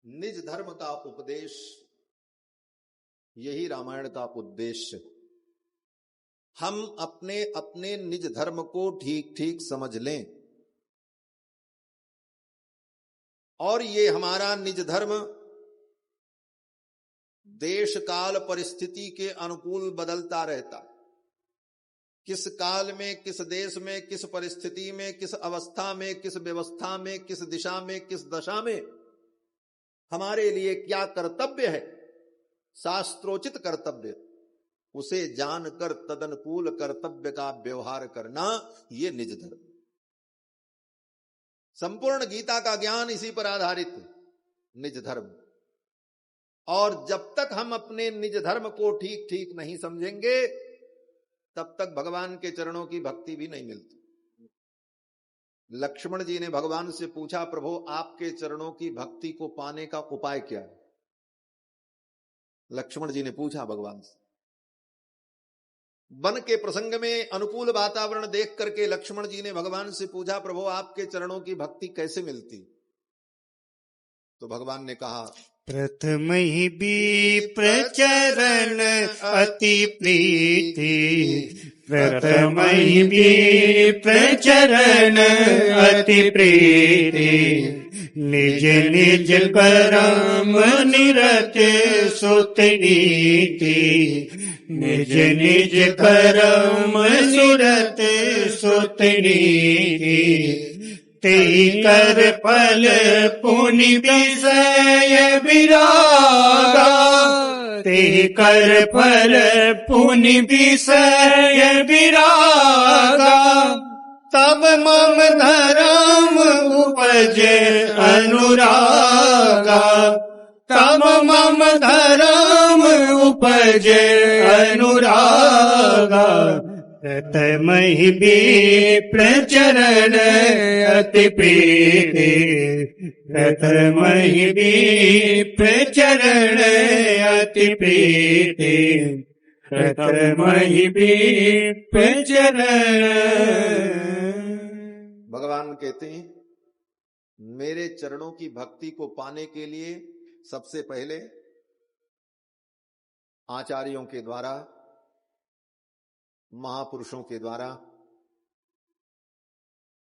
निज धर्म का उपदेश, यही रामायण का उद्देश्य। हम अपने अपने निज धर्म को ठीक ठीक समझ लें और ये हमारा निज धर्म देश काल परिस्थिति के अनुकूल बदलता रहता। किस काल में, किस देश में, किस परिस्थिति में, किस अवस्था में, किस व्यवस्था में, किस दिशा में, किस दशा में हमारे लिए क्या कर्तव्य है, शास्त्रोचित कर्तव्य, उसे जानकर तदनुकूल कर्तव्य का व्यवहार करना, ये निज धर्म। संपूर्ण गीता का ज्ञान इसी पर आधारित है, निज धर्म। और जब तक हम अपने निज धर्म को ठीक ठीक नहीं समझेंगे तब तक भगवान के चरणों की भक्ति भी नहीं मिलती। लक्ष्मण जी ने भगवान से पूछा, प्रभु आपके चरणों की भक्ति को पाने का उपाय क्या है? लक्ष्मण जी ने पूछा भगवान से। वन के प्रसंग में अनुकूल वातावरण देख करके लक्ष्मण जी ने भगवान से पूछा, प्रभु आपके चरणों की भक्ति कैसे मिलती? तो भगवान ने कहा, प्रथम ही प्रचरण अति प्रीति, प्रथम ही प्रचरण अति प्रीति, निज निज परम निरत सुत नीति, निज निज परम निरत सुत नीति, तेहि कर फल पुनि विषय विरागा, तेहि कर फल पुनि विषय विरागा, तब मम धर्म उपजे अनुरागा, तब मम धर्म उपजे अनुरागा, प्रथम ही प्रचरण अति प्रीति, प्रथम ही प्रचरण अति प्रीति, प्रथम ही प्रचरण। भगवान कहते हैं मेरे चरणों की भक्ति को पाने के लिए सबसे पहले आचार्यों के द्वारा, महापुरुषों के द्वारा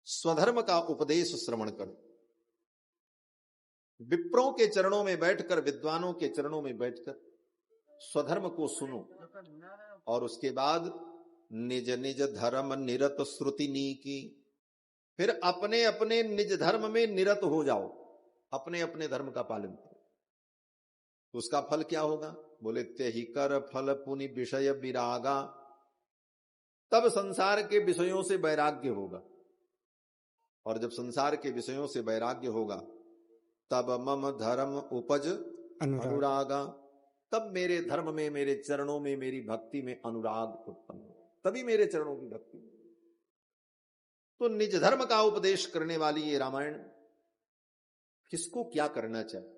स्वधर्म का उपदेश श्रवण करो। विप्रों के चरणों में बैठकर, विद्वानों के चरणों में बैठकर स्वधर्म को सुनो और उसके बाद निज निज धर्म निरत श्रुति नीकी, फिर अपने अपने निज धर्म में निरत हो जाओ, अपने अपने धर्म का पालन करो। तो उसका फल क्या होगा? बोले, तेहि कर फल पुनि विषय विरागा, तब संसार के विषयों से वैराग्य होगा। और जब संसार के विषयों से वैराग्य होगा तब मम धर्म उपज अनुरागा, तब मेरे धर्म में, मेरे चरणों में, मेरी भक्ति में अनुराग उत्पन्न होगा, तभी मेरे चरणों की भक्ति। तो निज धर्म का उपदेश करने वाली ये रामायण किसको क्या करना चाहिए,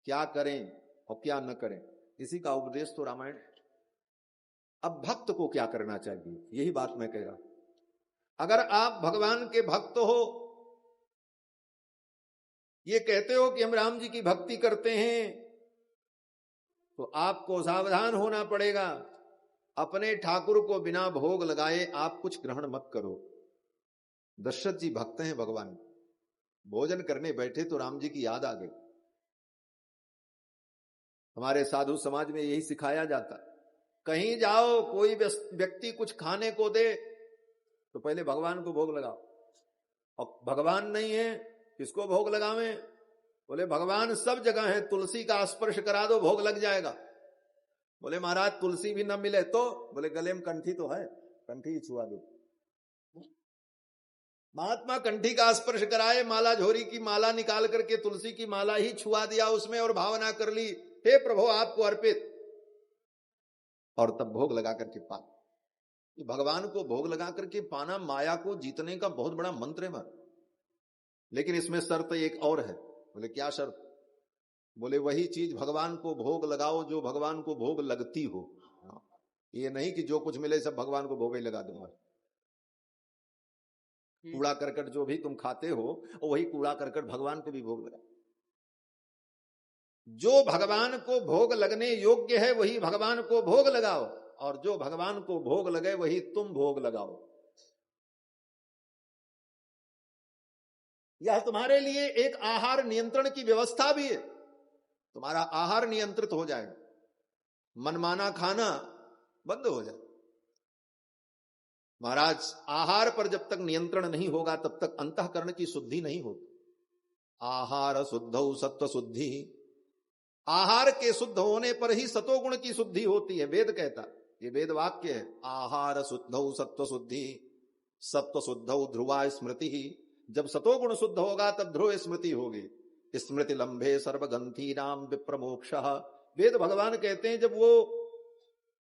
क्या करें और क्या न करें, इसी का उपदेश तो रामायण। अब भक्त को क्या करना चाहिए, यही बात मैं कह रहा। अगर आप भगवान के भक्त हो, ये कहते हो कि हम राम जी की भक्ति करते हैं, तो आपको सावधान होना पड़ेगा। अपने ठाकुर को बिना भोग लगाए आप कुछ ग्रहण मत करो। दशरथ जी भक्त हैं भगवान, भोजन करने बैठे तो राम जी की याद आ गई। हमारे साधु समाज में यही सिखाया जाता, कहीं जाओ कोई व्यक्ति कुछ खाने को दे तो पहले भगवान को भोग लगाओ, और भगवान नहीं है किसको भोग लगावें? बोले भगवान सब जगह है, तुलसी का स्पर्श करा दो भोग लग जाएगा। बोले महाराज तुलसी भी न मिले तो? बोले गले में कंठी तो है, कंठी ही छुआ दो। महात्मा कंठी का स्पर्श कराए, माला झोरी की माला निकाल करके तुलसी की माला ही छुआ दिया उसमें और भावना कर ली, हे प्रभु आपको अर्पित, और तब भोग लगा करके पाना। भगवान को भोग लगा करके पाना माया को जीतने का बहुत बड़ा मंत्र है। लेकिन इसमें शर्त एक और है। बोले क्या शर्त? बोले वही चीज भगवान को भोग लगाओ जो भगवान को भोग लगती हो। ये नहीं कि जो कुछ मिले सब भगवान को भोग ही लगा दूंगा। कूड़ा करकट जो भी तुम खाते हो वही कूड़ा करकट भगवान को भी भोग लगा। जो भगवान को भोग लगने योग्य है वही भगवान को भोग लगाओ, और जो भगवान को भोग लगे वही तुम भोग लगाओ। यह तुम्हारे लिए एक आहार नियंत्रण की व्यवस्था भी है। तुम्हारा आहार नियंत्रित हो जाए, मनमाना खाना बंद हो जाए। महाराज, आहार पर जब तक नियंत्रण नहीं होगा तब तक अंतःकरण की शुद्धि नहीं होगी। आहार शुद्धौ सत्व शुद्धि, आहार के शुद्ध होने पर ही सतोगुण की शुद्धि होती है। वेद कहता, ये वेद वाक्य है, आहार शुद्धौ सत्व शुद्धि, सत्व शुद्धौ ध्रुवा स्मृति। जब सतोगुण शुद्ध होगा तब ध्रुव स्मृति होगी। स्मृति लंबे सर्वगंथी नाम विप्रमोक्ष। वेद भगवान कहते हैं जब वो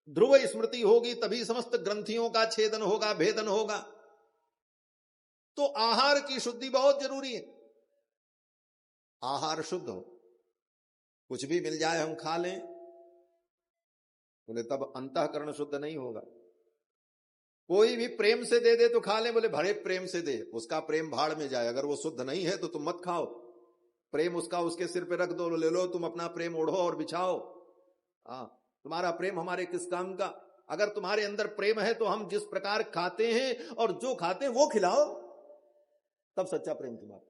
ध्रुव स्मृति होगी तभी समस्त ग्रंथियों का छेदन होगा, भेदन होगा। तो आहार की शुद्धि बहुत जरूरी है। आहार शुद्ध हो, कुछ भी मिल जाए हम खा लें, बोले तब अंतःकरण शुद्ध नहीं होगा। कोई भी प्रेम से दे दे तो खा ले, बोले बड़े प्रेम से दे, उसका प्रेम भाड़ में जाए। अगर वो शुद्ध नहीं है तो तुम मत खाओ। प्रेम उसका उसके सिर पे रख दो, ले लो तुम अपना प्रेम, ओढ़ो और बिछाओ। तुम्हारा प्रेम हमारे किस काम का? अगर तुम्हारे अंदर प्रेम है तो हम जिस प्रकार खाते हैं और जो खाते हैं वो खिलाओ, तब सच्चा प्रेम तुम्हारा।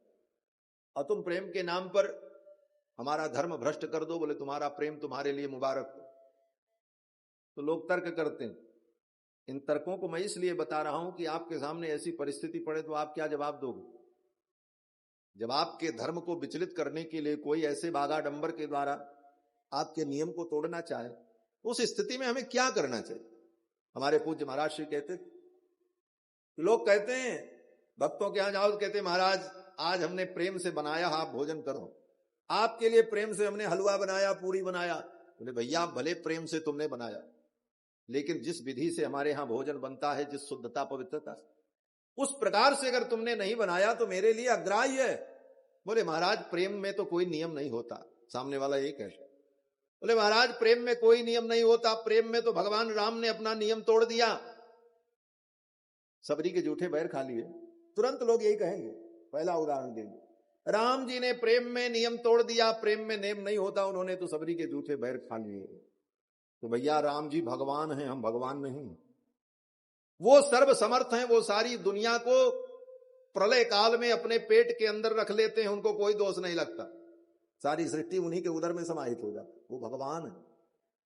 और तुम प्रेम के नाम पर हमारा धर्म भ्रष्ट कर दो, बोले तुम्हारा प्रेम तुम्हारे लिए मुबारक हो। तो लोग तर्क करते हैं। इन तर्कों को मैं इसलिए बता रहा हूं कि आपके सामने ऐसी परिस्थिति पड़े तो आप क्या जवाब दोगे? जब आपके धर्म को विचलित करने के लिए कोई ऐसे बागाडंबर के द्वारा आपके नियम को तोड़ना चाहे, उस स्थिति में हमें क्या करना चाहिए? हमारे पूज्य महाराज श्री कहते, लोग कहते हैं भक्तों के यहां जाओ तो कहते महाराज आज हमने प्रेम से बनाया, आप भोजन करो। आपके लिए प्रेम से हमने हलवा बनाया, पूरी बनाया। बोले भैया भले प्रेम से तुमने बनाया, लेकिन जिस विधि से हमारे यहां भोजन बनता है, जिस शुद्धता पवित्रता, उस प्रकार से अगर तुमने नहीं बनाया तो मेरे लिए अग्राह्य है। बोले महाराज प्रेम में तो कोई नियम नहीं होता। सामने वाला यही कहता, बोले महाराज प्रेम में कोई नियम नहीं होता, प्रेम में तो भगवान राम ने अपना नियम तोड़ दिया। सबरी के जूठे बैर खा लिए, तुरंत लोग यही कहेंगे। पहला उदाहरण देंगे, राम जी ने प्रेम में नियम तोड़ दिया, प्रेम में नियम नहीं होता, उन्होंने तो सबरी के जूठे बैर खा लिए। तो भैया राम जी भगवान हैं, हम भगवान नहीं। वो सर्व समर्थ हैं, वो सारी दुनिया को प्रलय काल में अपने पेट के अंदर रख लेते हैं, उनको कोई दोष नहीं लगता। सारी सृष्टि उन्हीं के उदर में समाहित हो जाती, वो भगवान है।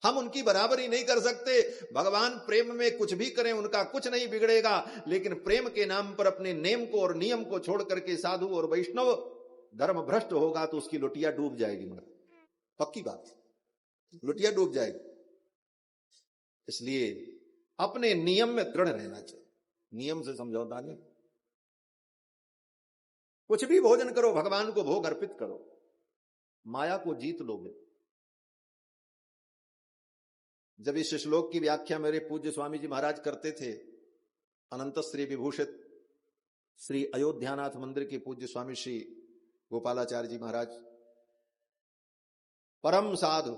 हम उनकी बराबरी नहीं कर सकते। भगवान प्रेम में कुछ भी करें उनका कुछ नहीं बिगड़ेगा, लेकिन प्रेम के नाम पर अपने नेम को और नियम को छोड़ करके साधु और वैष्णव धर्म भ्रष्ट होगा तो उसकी लुटिया डूब जाएगी। मगर पक्की बात, लुटिया डूब जाएगी। इसलिए अपने नियम में दृढ़ रहना चाहिए, नियम से समझौता नहीं। कुछ भी भोजन करो, भगवान को भोग अर्पित करो, माया को जीत लोगे। जब इस श्लोक की व्याख्या मेरे पूज्य स्वामी जी महाराज करते थे, अनंत श्री विभूषित श्री अयोध्यानाथ मंदिर के पूज्य स्वामी श्री गोपालाचार्य जी महाराज, परम साधु,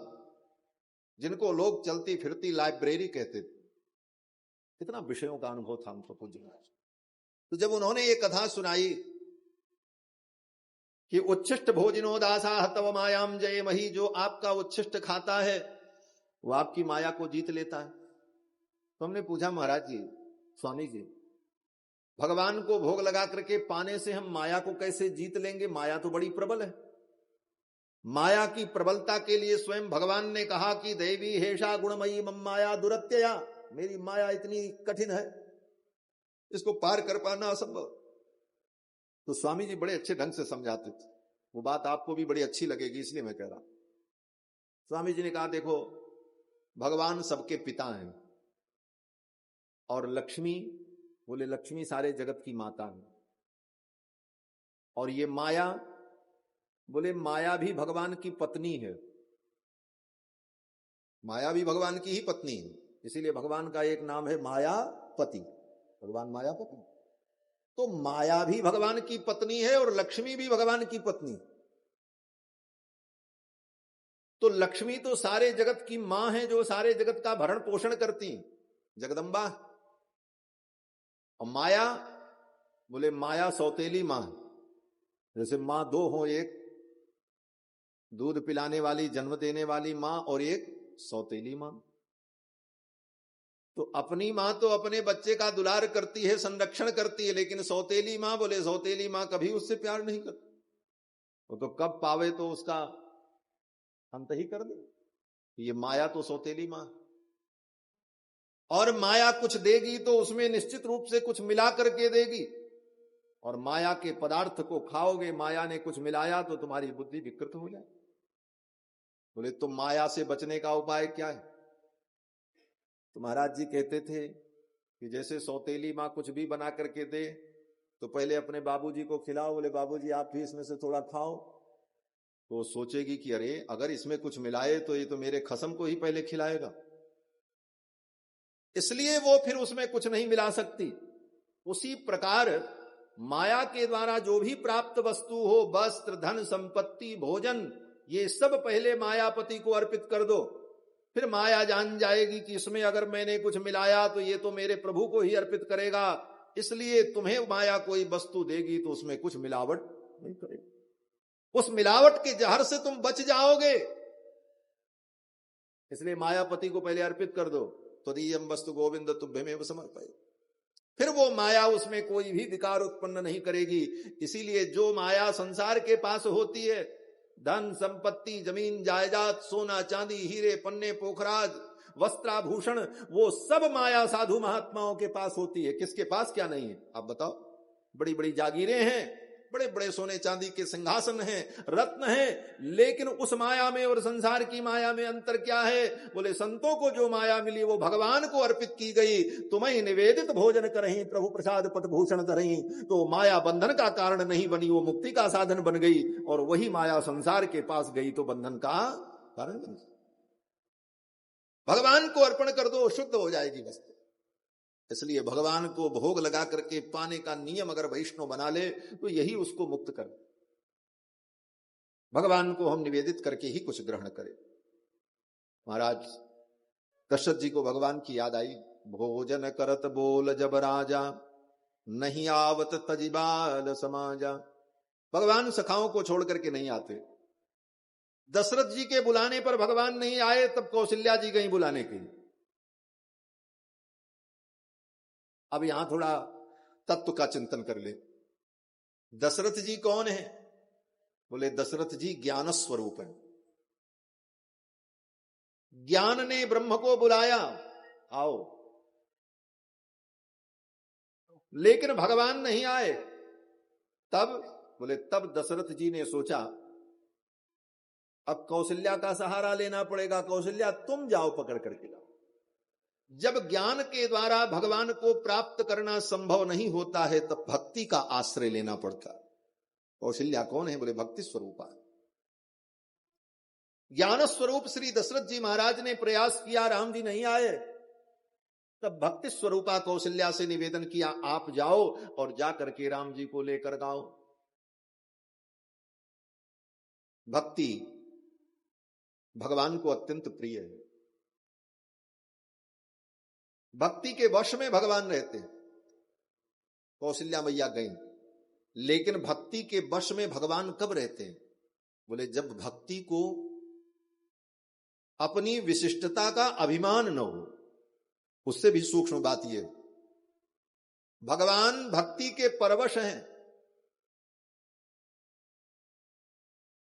जिनको लोग चलती फिरती लाइब्रेरी कहते थे, कितना विषयों का अनुभव था उनको पूज्य महाराज। तो जब उन्होंने ये कथा सुनाई कि उच्छिष्ट भोजनो दासा तव मायाम जय मही, जो आपका उच्छिष्ट खाता है वो आपकी माया को जीत लेता है। तो हमने पूछा महाराज जी, स्वामी जी, भगवान को भोग लगा करके पाने से हम माया को कैसे जीत लेंगे? माया तो बड़ी प्रबल है। माया की प्रबलता के लिए स्वयं भगवान ने कहा कि देवी हेषा गुणमयी मम माया दुरत्यया, मेरी माया इतनी कठिन है, इसको पार कर पाना असंभव। तो स्वामी जी बड़े अच्छे ढंग से समझाते थे, वो बात आपको भी बड़ी अच्छी लगेगी इसलिए मैं कह रहा हूं। स्वामी जी ने कहा देखो, भगवान सबके पिता हैं और लक्ष्मी, बोले लक्ष्मी सारे जगत की माता है, और ये माया, बोले माया भी भगवान की पत्नी है। माया भी भगवान की ही पत्नी है, इसीलिए भगवान का एक नाम है मायापति, भगवान मायापति। तो माया भी भगवान की पत्नी है और लक्ष्मी भी भगवान की पत्नी। तो लक्ष्मी तो सारे जगत की मां है, जो सारे जगत का भरण पोषण करती, जगदम्बा। और माया, बोले माया सौतेली मां, जैसे मां दो हो एक, दूध पिलाने वाली, जन्म देने वाली मां और एक सौतेली मां। तो अपनी मां तो अपने बच्चे का दुलार करती है, संरक्षण करती है, लेकिन सौतेली मां, बोले सौतेली मां कभी उससे प्यार नहीं करती। वो तो कब पावे तो उसका अंत ही कर दे। ये माया तो सौतेली मां, और माया कुछ देगी तो उसमें निश्चित रूप से कुछ मिला करके देगी, और माया के पदार्थ को खाओगे, माया ने कुछ मिलाया तो तुम्हारी बुद्धि विकृत हो जाए। बोले तो माया से बचने का उपाय क्या है? तो महाराज जी कहते थे कि जैसे सौतेली मां कुछ भी बना करके दे तो पहले अपने बाबूजी को खिलाओ। बोले बाबूजी आप भी इसमें से थोड़ा खाओ। तो वो सोचेगी कि अरे अगर इसमें कुछ मिलाए तो ये तो मेरे खसम को ही पहले खिलाएगा, इसलिए वो फिर उसमें कुछ नहीं मिला सकती। उसी प्रकार माया के द्वारा जो भी प्राप्त वस्तु हो, वस्त्र, धन, संपत्ति, भोजन, ये सब पहले मायापति को अर्पित कर दो। फिर माया जान जाएगी कि इसमें अगर मैंने कुछ मिलाया तो ये तो मेरे प्रभु को ही अर्पित करेगा, इसलिए तुम्हें माया कोई वस्तु देगी तो उसमें कुछ मिलावट नहीं करेगी। उस मिलावट के जहर से तुम बच जाओगे, इसलिए मायापति को पहले अर्पित कर दो। त्वदीयम वस्तु गोविंद तुभ्यमेव समर्पये। फिर वो माया उसमें कोई भी विकार उत्पन्न नहीं करेगी। इसीलिए जो माया संसार के पास होती है, धन संपत्ति, जमीन जायदाद, सोना चांदी, हीरे पन्ने पोखराज, वस्त्राभूषण, वो सब माया साधु महात्माओं के पास होती है। किसके पास क्या नहीं है आप बताओ? बड़ी बड़ी जागीरें हैं, बड़े बड़े सोने चांदी के सिंहासन हैं, रत्न हैं, लेकिन उस माया में और संसार की माया में अंतर क्या है? बोले संतों को जो माया मिली वो भगवान को अर्पित की गई। तुम्हें निवेदित भोजन करहीं, प्रभु प्रसाद पद भूषण धरहीं। तो माया बंधन का कारण नहीं बनी, वो मुक्ति का साधन बन गई। और वही माया संसार के पास गई तो बंधन का कारण बन गई। भगवान को अर्पण कर दो, शुद्ध हो जाएगी वस्तु। इसलिए भगवान को भोग लगा करके पाने का नियम अगर वैष्णव बना ले तो यही उसको मुक्त कर। भगवान को हम निवेदित करके ही कुछ ग्रहण करें। महाराज दशरथ जी को भगवान की याद आई। भोजन करत बोल जब राजा, नहीं आवत तजिबाल समाजा। भगवान सखाओं को छोड़ करके नहीं आते। दशरथ जी के बुलाने पर भगवान नहीं आए, तब कौशल्या जी गई बुलाने के लिए। अब यहां थोड़ा तत्व का चिंतन कर ले। दशरथ जी कौन है? बोले दशरथ जी ज्ञान स्वरूप है। ज्ञान ने ब्रह्म को बुलाया, आओ, लेकिन भगवान नहीं आए। तब बोले तब दशरथ जी ने सोचा अब कौशल्या का सहारा लेना पड़ेगा। कौशल्या तुम जाओ पकड़ करके लाओ। जब ज्ञान के द्वारा भगवान को प्राप्त करना संभव नहीं होता है तब भक्ति का आश्रय लेना पड़ता है। कौशल्या कौन है? बोले भक्ति स्वरूपा। ज्ञान स्वरूप श्री दशरथ जी महाराज ने प्रयास किया, राम जी नहीं आए, तब भक्ति स्वरूपा कौशल्या से निवेदन किया आप जाओ और जा करके राम जी को लेकर आओ। भक्ति भगवान को अत्यंत प्रिय है। भक्ति के वश में भगवान रहते हैं। कौशल्या मैया गई, लेकिन भक्ति के वश में भगवान कब रहते हैं? बोले जब भक्ति को अपनी विशिष्टता का अभिमान न हो। उससे भी सूक्ष्म बात यह, भगवान भक्ति के परवश हैं।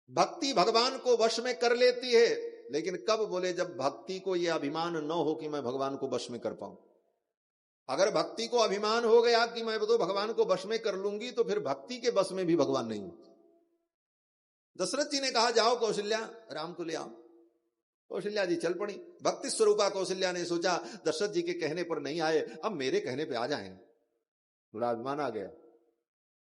भक्ति भगवान को वश में कर लेती है, लेकिन कब? बोले जब भक्ति को यह अभिमान न हो कि मैं भगवान को वश में कर पाऊं। अगर भक्ति को अभिमान हो गया कि मैं तो भगवान को वश में कर लूंगी, तो फिर भक्ति के वश में भी भगवान नहीं होते। दशरथ जी ने कहा जाओ कौशल्या, राम को ले आओ। कौशल्या जी चल पड़ी। भक्ति स्वरूपा कौशल्या ने सोचा दशरथ जी के कहने पर नहीं आए, अब मेरे कहने पे आ जाएं। थोड़ा अभिमान आ गया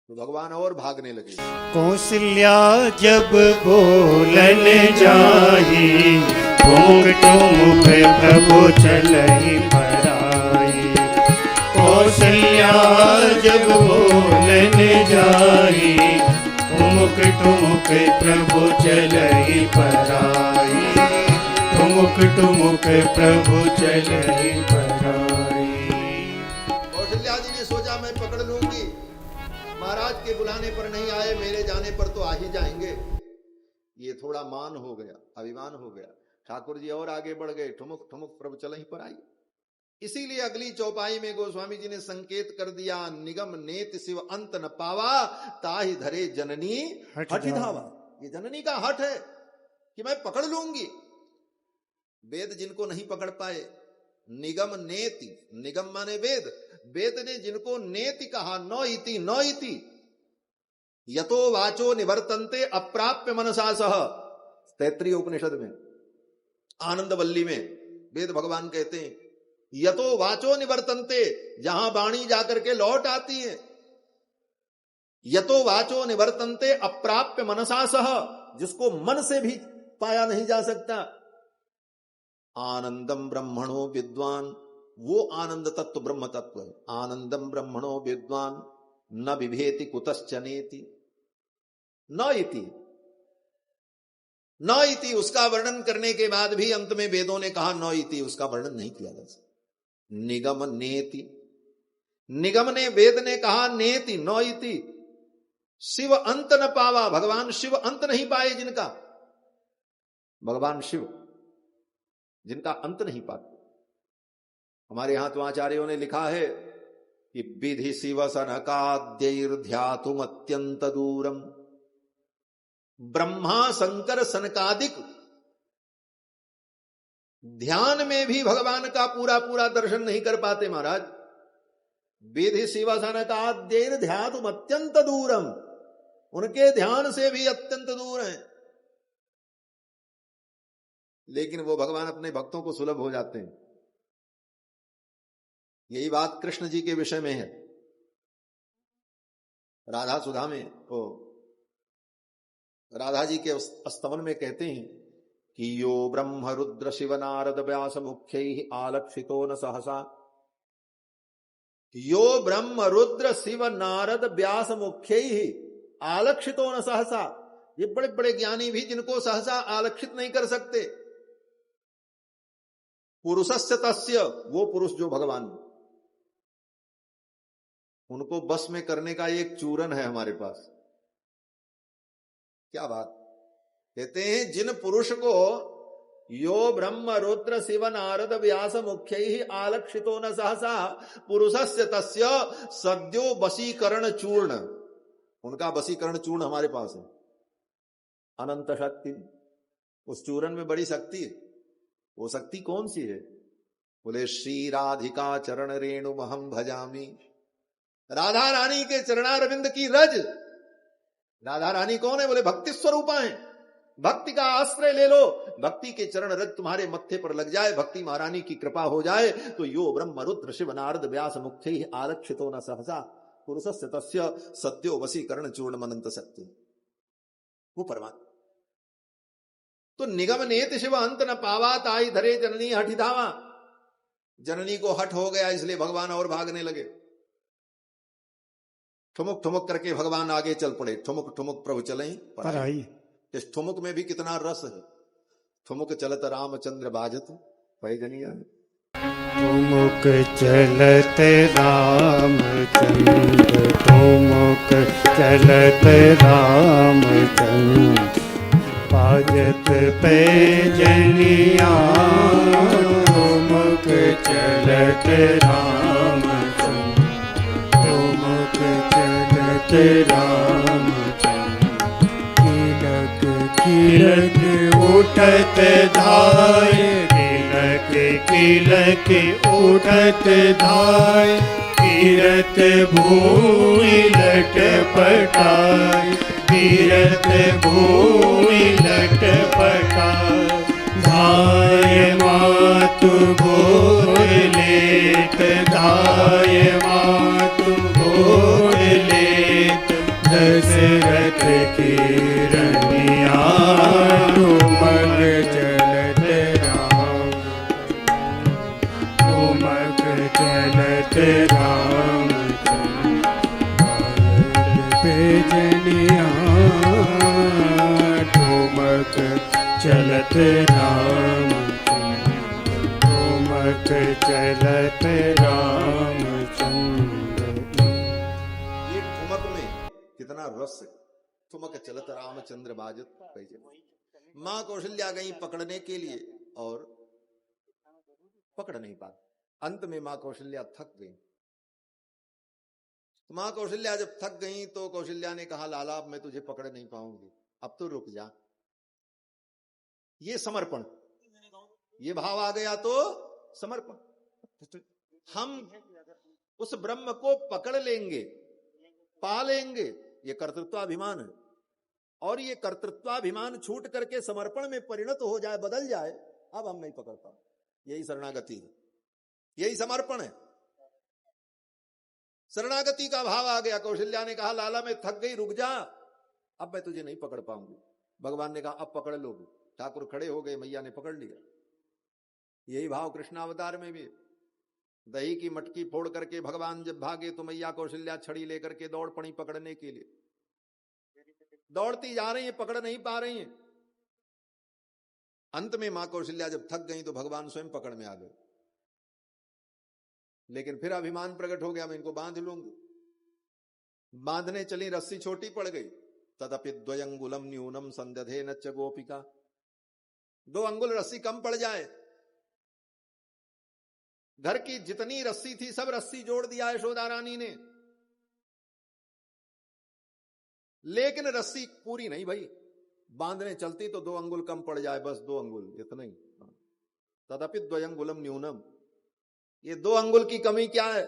तो भगवान और भागने लगे। कौशल्या जब बोलन जाई, घूंघट मुख प्रभु चलहि पराई। कौशल्या जब बोलन जाई, घूंघट मुख प्रभु चलहि पराई। घूंघट मुख प्रभु चलहि पराई। कौशल्या जी ने सोचा मैं पकड़ लूंगी, महाराज के बुलाने पर नहीं आए, मेरे जाने पर तो आ ही जाएंगे। ये थोड़ा मान हो गया, अभिमान हो गया। ठाकुर जी और आगे बढ़ गए, ठुमुक ठुमुक प्रभु चल ही पर आई। इसीलिए अगली चौपाई में गोस्वामी जी ने संकेत कर दिया, निगम नेत शिव अंत न पावा, ताहि धरे जननी हठ धावा। ये जननी का हठ है कि मैं पकड़ लूंगी। वेद जिनको नहीं पकड़ पाए, निगम नेति, निगम माने वेद, वेद ने जिनको नेति कहा, नौ इति, नौ इति, यतो वाचो निवर्तन्ते अप्राप्य मनसा सह, तैत्रीय उपनिषद में आनंद वल्ली में वेद भगवान कहते हैं, यतो वाचो निवर्तन्ते, जहां वाणी जाकर के लौट आती है, यतो वाचो निवर्तन्ते अप्राप्य मनसा सह, जिसको मन से भी पाया नहीं जा सकता। आनंदम ब्रह्मणो विद्वान, वो आनंद तत्व ब्रह्म तत्व है। आनंदम ब्रह्मणो विद्वान न बिभेति कुतश्चनेति, न इति, न इति उसका वर्णन करने के बाद भी अंत में वेदों ने कहा न इति, उसका वर्णन नहीं किया जा सकता। निगम नेति, निगम ने, वेद ने कहा नेति, न इति। शिव अंत न पावा, भगवान शिव अंत नहीं पाए जिनका, भगवान शिव जिनका अंत नहीं पाते। हमारे यहां तो आचार्यों ने लिखा है कि विधि शिव सनकाद्यैर्ध्यातुम अत्यंत दूरम, ब्रह्मा शंकर सनकादिक ध्यान में भी भगवान का पूरा पूरा दर्शन नहीं कर पाते महाराज। विधि शिव सनकाद्यैर्ध्यातुम अत्यंत दूरम, उनके ध्यान से भी अत्यंत दूर हैं, लेकिन वो भगवान अपने भक्तों को सुलभ हो जाते हैं। यही बात कृष्ण जी के विषय में है। राधा सुधा में तो राधा जी के स्तवन में कहते हैं कि यो ब्रह्म रुद्र शिव नारद व्यास मुख्य आलक्षितो न सहसा, यो ब्रह्म रुद्र शिव नारद व्यास मुख्य आलक्षितो न सहसा। ये बड़े बड़े ज्ञानी भी जिनको सहसा आलक्षित नहीं कर सकते। पुरुषस्य तस्य, वो पुरुष जो भगवान, उनको बस में करने का एक चूरन है हमारे पास। क्या बात कहते हैं, जिन पुरुष को यो ब्रह्म रुद्र शिव नारद व्यास मुख्य आलक्षितो न सहसा पुरुषस्य तस्य सद्यो वशीकरण चूर्ण, उनका वशीकरण चूर्ण हमारे पास है। अनंत शक्ति, उस चूरन में बड़ी शक्ति है। वो शक्ति कौन सी है? बोले श्री राधिका चरण रेणु महम भजामी, राधा रानी के चरणारविंद की रज। राधा रानी कौन है? बोले भक्ति स्वरूपा है। भक्ति का आश्रय ले लो, भक्ति के चरण रज तुम्हारे मत्थे पर लग जाए, भक्ति महारानी की कृपा हो जाए तो यो ब्रह्म रुद्र शिव नारद व्यास मुख्य आलक्षितो न सहसा पुरुषस्य तस्य सत्यो वशीकरण चूर्ण मनंत सत्य, वो परमात्मा। तो निगम नेत शिव अंत न पावा, ताई धरे जननी हठि धावा। जननी को हठ हो गया इसलिए भगवान और भागने लगे। ठुमुक ठुमुक करके भगवान आगे चल पड़े। ठुमुक ठुमुक प्रभु चले पर आई। इस ठुमुक में भी कितना रस है। ठुमुक चलत रामचंद्र बाजत पैजनिया, ठुमुक चलत रामचंद्र, ठुमुक चलत रामचंद्र बाजत पैजनिया, ठुमुक चलत रामचंद्र, ठुमुक चलत रामचंद्र किलक उठत धाय, किलक किलक उठत धाय, कीरत भूमि लटपटाय, कीरत भूमि लटपटाय, धाय मातु गोद लेत, धाय मातु गोद लेत, दशरथ की रनिया, ठुमक चलत राम, ठुमक चलत राम पैजनिया, ठुमक चलत राम, ठुमक चलत रामचंद्र। ये ठुमक में कितना रस है। ठुमक चलत रामचंद्र बाजत पैजनिया। मां कौशल्या गई पकड़ने के लिए और पकड़ नहीं पाती। अंत में मां कौशल्या थक गई। तो मां कौशल्या जब थक गई तो कौशल्या ने कहा, लाला अब मैं तुझे पकड़ नहीं पाऊंगी, अब तो रुक जा। ये समर्पण, ये भाव आ गया तो समर्पण। हम उस ब्रह्म को पकड़ लेंगे, पा लेंगे, ये कर्तृत्वाभिमान है। और ये कर्तृत्वाभिमान छूट करके समर्पण में परिणत हो जाए, बदल जाए, अब हम नहीं पकड़ पाओ। यही शरणागति है, यही समर्पण है। शरणागति का भाव आ गया। कौशल्या ने कहा, लाला मैं थक गई, रुक जा, अब मैं तुझे नहीं पकड़ पाऊंगी। भगवान ने कहा, अब पकड़ लोगे। ठाकुर खड़े हो गए, मैया ने पकड़ लिया। यही भाव कृष्णावतार में भी। दही की मटकी फोड़ करके भगवान जब भागे तो मैया कौशल्या छड़ी लेकर के दौड़ पड़ी पकड़ने के लिए। दौड़ती जा रही है, पकड़ नहीं पा रही है। अंत में मां कौशल्या जब थक गई तो भगवान स्वयं पकड़ में आ गए। लेकिन फिर अभिमान प्रकट हो गया, मैं इनको बांध लूंगी। बांधने चली, रस्सी छोटी पड़ गई। तदपि द्वयंगुलम न्यूनम संदधे नच्च गोपिका। 2 अंगुल रस्सी कम पड़ जाए। घर की जितनी रस्सी थी सब रस्सी जोड़ दिया यशोदा रानी ने, लेकिन रस्सी पूरी नहीं भाई। बांधने चलती तो 2 अंगुल कम पड़ जाए, बस 2 अंगुल, इतना ही। तदपि द्वयंगुलम न्यूनम, ये 2 अंगुल की कमी क्या है?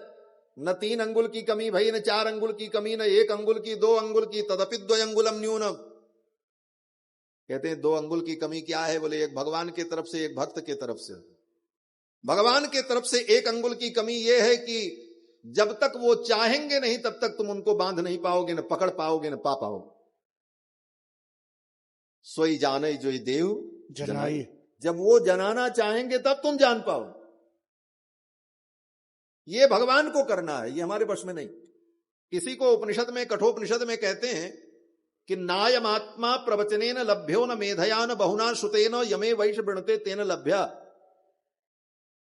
न 3 अंगुल की कमी भाई, न 4 अंगुल की कमी, न 1 अंगुल की, 2 अंगुल की। तदपि द्वयंगुलम न्यूनम, कहते हैं 2 अंगुल की कमी क्या है? बोले एक भगवान की तरफ से, एक भक्त की तरफ से। भगवान की तरफ से 1 अंगुल की कमी यह है कि जब तक वो चाहेंगे नहीं तब तक तुम उनको बांध नहीं पाओगे, न पकड़ पाओगे, न पा पाओगे। सोई जाने जो देव जनाई, जब वो जनाना चाहेंगे तब तुम जान पाओ। ये भगवान को करना है, ये हमारे वश में नहीं। किसी को उपनिषद में, कठोपनिषद में कहते हैं कि नायमात्मा प्रवचनेन लभ्यो न मेधया न बहुना श्रुतेन यमे वैश वृणते तेन लभ्या।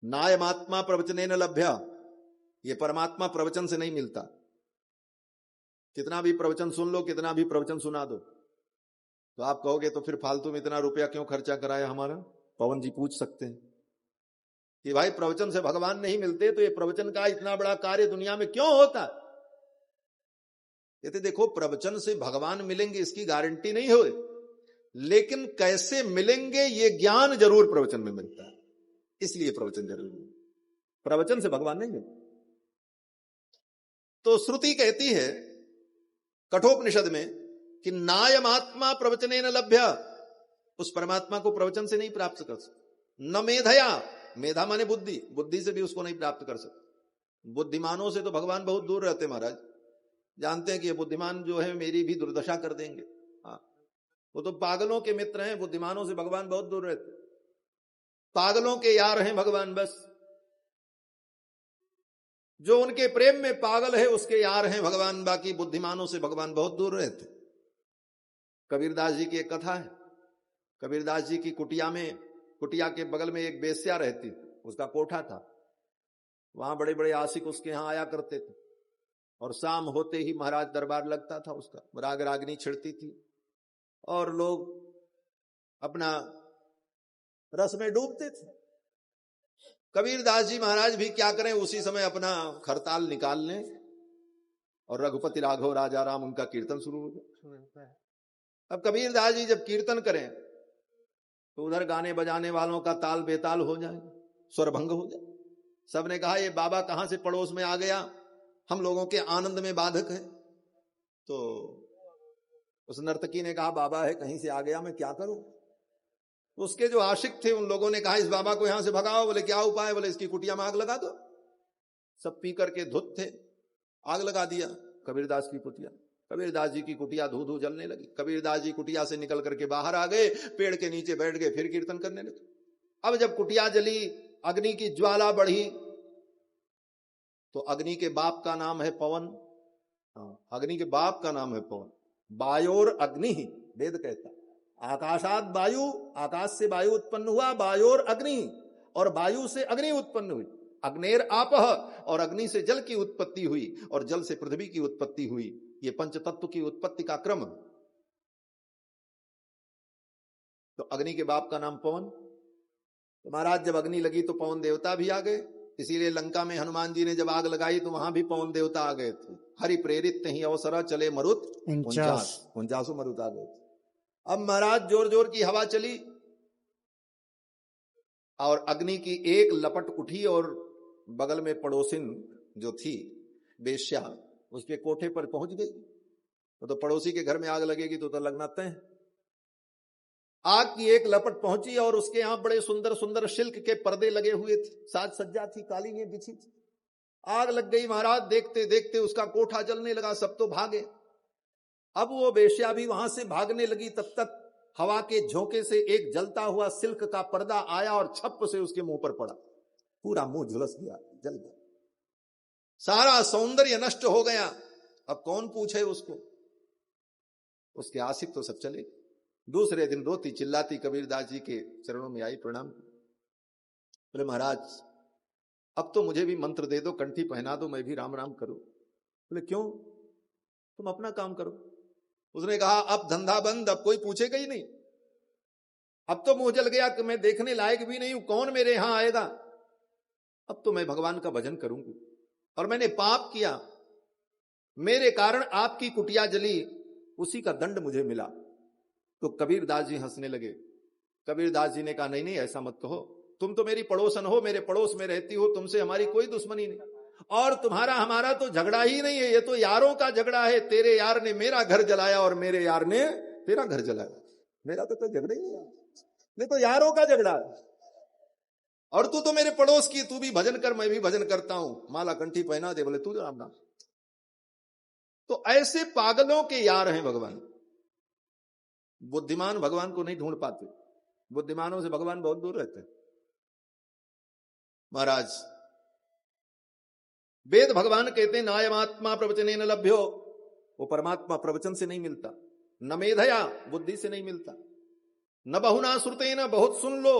नायमात्मा प्रवचनेन लभ्या, ये परमात्मा प्रवचन से नहीं मिलता। कितना भी प्रवचन सुन लो, कितना भी प्रवचन सुना दो, तो आप कहोगे तो फिर फालतू में इतना रुपया क्यों खर्चा कराया हमारा? पवन जी पूछ सकते हैं कि भाई प्रवचन से भगवान नहीं मिलते तो ये प्रवचन का इतना बड़ा कार्य दुनिया में क्यों होता? कहते देखो, प्रवचन से भगवान मिलेंगे इसकी गारंटी नहीं हो, लेकिन कैसे मिलेंगे ये ज्ञान जरूर प्रवचन में मिलता है, इसलिए प्रवचन जरूरी है। प्रवचन से भगवान नहीं मिलते। तो श्रुति कहती है कठोपनिषद में कि नायमात्मा प्रवचनेन लभ्य, उस परमात्मा को प्रवचन से नहीं प्राप्त कर सकते। न मेधया, मेधा माने बुद्धि, बुद्धि से भी उसको नहीं प्राप्त कर सकते। बुद्धिमानों से तो भगवान बहुत दूर रहते महाराज, जानते हैं कि ये बुद्धिमान जो है मेरी भी दुर्दशा कर देंगे। हाँ, वो तो पागलों के मित्र हैं, बुद्धिमानों से भगवान बहुत दूर रहते। पागलों के यार हैं भगवान, बस जो उनके प्रेम में पागल है उसके यार हैं भगवान, बाकी बुद्धिमानों से भगवान बहुत दूर रहते। कबीरदास जी की एक कथा है। कबीरदास जी की कुटिया में, कुटिया के बगल में एक बेस्या रहती, उसका कोठा था। वहां बड़े बड़े आशिक उसके यहां आया करते थे, और शाम होते ही महाराज दरबार लगता था उसका, राग रागनी छिड़ती थी और लोग अपना रस में डूबते थे। कबीरदास जी महाराज भी क्या करें, उसी समय अपना खरताल निकाल लें और रघुपति राघव राजा राम उनका कीर्तन शुरू हो जाए। अब कबीरदास जी जब कीर्तन करें तो उधर गाने बजाने वालों का ताल बेताल हो जाए, स्वर भंग हो जाए। सबने कहा ये बाबा कहां से पड़ोस में आ गया, हम लोगों के आनंद में बाधक है। तो उस नर्तकी ने कहा बाबा है कहीं से आ गया, मैं क्या करूं? उसके जो आशिक थे उन लोगों ने कहा इस बाबा को यहां से भगाओ। बोले क्या उपाय? बोले इसकी कुटिया में आग लगा दो। सब पी करके धुत थे, आग लगा दिया कबीरदास की कुटिया। कबीरदास जी की कुटिया धू धू जलने लगी। कबीरदास जी कुटिया से निकल करके बाहर आ गए, पेड़ के नीचे बैठ गए, फिर कीर्तन करने लगे। अब जब कुटिया जली, अग्नि की ज्वाला बढ़ी, तो अग्नि के बाप का नाम है पवन। अग्नि के बाप का नाम है पवन। वायोर अग्नि, वेद कहता, आकाशात वायु, आकाश से वायु उत्पन्न हुआ, वायोर अग्नि, और वायु से अग्नि उत्पन्न हुई। अग्नेर आपह, और अग्नि से जल की उत्पत्ति हुई, और जल से पृथ्वी की उत्पत्ति हुई। ये पंच तत्व की उत्पत्ति का क्रम। तो अग्नि के बाप का नाम पवन। तो महाराज जब अग्नि लगी तो पवन देवता भी आ गए, इसीलिए लंका में हनुमान जी ने जब आग लगाई तो वहां भी पवन देवता आ गए थे। हरि प्रेरित ही अवसरा चले मरुत 49 मरुत आ गए थे। अब महाराज जोर जोर की हवा चली और अग्नि की एक लपट उठी और बगल में पड़ोसिन जो थी बेश्या उसके कोठे पर पहुंच गई। तो पड़ोसी के घर में आग लगेगी तो लगना तय। आग की एक लपट पहुंची और उसके यहां बड़े सुंदर सुंदर सिल्क के पर्दे लगे हुए थे, साज सज्जा थी, कालीनें बिछी थी। आग लग गई महाराज, देखते देखते उसका कोठा जलने लगा, सब तो भागे। अब वो बेश्या भी वहां से भागने लगी, तब तक हवा के झोंके से एक जलता हुआ सिल्क का पर्दा आया और छप से उसके मुंह पर पड़ा, पूरा मुंह झुलस गया, जल गया, सारा सौंदर्य नष्ट हो गया। अब कौन पूछे उसको, उसके आशिक तो सब चले। दूसरे दिन रोती चिल्लाती कबीरदास जी के चरणों में आई, प्रणाम। बोले महाराज अब तो मुझे भी मंत्र दे दो, कंठी पहना दो, मैं भी राम राम करूं। बोले क्यों, तुम अपना काम करो। उसने कहा अब धंधा बंद, अब कोई पूछेगा ही नहीं, अब तो मुंह जल गया कि मैं देखने लायक भी नहीं हूं, कौन मेरे यहां आएगा। अब तो मैं भगवान का भजन करूंगी, और मैंने पाप किया, मेरे कारण आपकी कुटिया जली, उसी का दंड मुझे मिला। तो कबीरदास जी हंसने लगे। कबीरदास जी ने कहा नहीं नहीं ऐसा मत कहो, तुम तो मेरी पड़ोसन हो, मेरे पड़ोस में रहती हो, तुमसे हमारी कोई दुश्मनी नहीं, और तुम्हारा हमारा तो झगड़ा ही नहीं है, ये तो यारों का झगड़ा है। तेरे यार ने मेरा घर जलाया और मेरे यार ने तेरा घर जलाया, मेरा तो झगड़ा ही नहीं है, नहीं तो यारों का झगड़ा है। और तू तो मेरे पड़ोस की, तू भी भजन कर, मैं भी भजन करता हूं, माला कंठी पहना दे, बोले तू जो राम नाम। तो ऐसे पागलों के यार हैं भगवान। बुद्धिमान भगवान को नहीं ढूंढ पाते, बुद्धिमानों से भगवान बहुत दूर रहते हैं। महाराज वेद भगवान कहते हैं नायमात्मा प्रवचने न लभ्यो, वो परमात्मा प्रवचन से नहीं मिलता, न मेधया बुद्धि से नहीं मिलता, न बहुना श्रुते न बहुत सुन लो।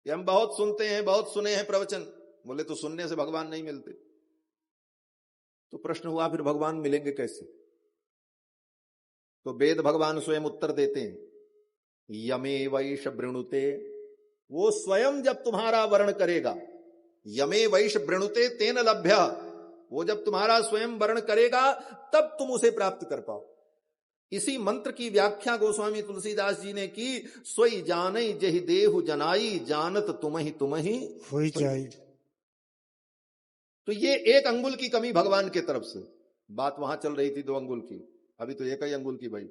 हम बहुत सुनते हैं, बहुत सुने हैं प्रवचन, बोले तो सुनने से भगवान नहीं मिलते। तो प्रश्न हुआ फिर भगवान मिलेंगे कैसे। तो वेद भगवान स्वयं उत्तर देते हैं, यमे वैश वृणुते, वो स्वयं जब तुम्हारा वर्ण करेगा, यमे वैश वृणुते तेन लभ्य, वो जब तुम्हारा स्वयं वर्ण करेगा तब तुम उसे प्राप्त कर पाओ। इसी मंत्र की व्याख्या गोस्वामी तुलसीदास जी ने की, सोई जानई जहि देहु जनाई, जानत तुम ही होई जाई। तो ये एक अंगुल की कमी भगवान के तरफ से, बात वहां चल रही थी 2 अंगुल की, अभी तो 1 ही अंगुल की भाई।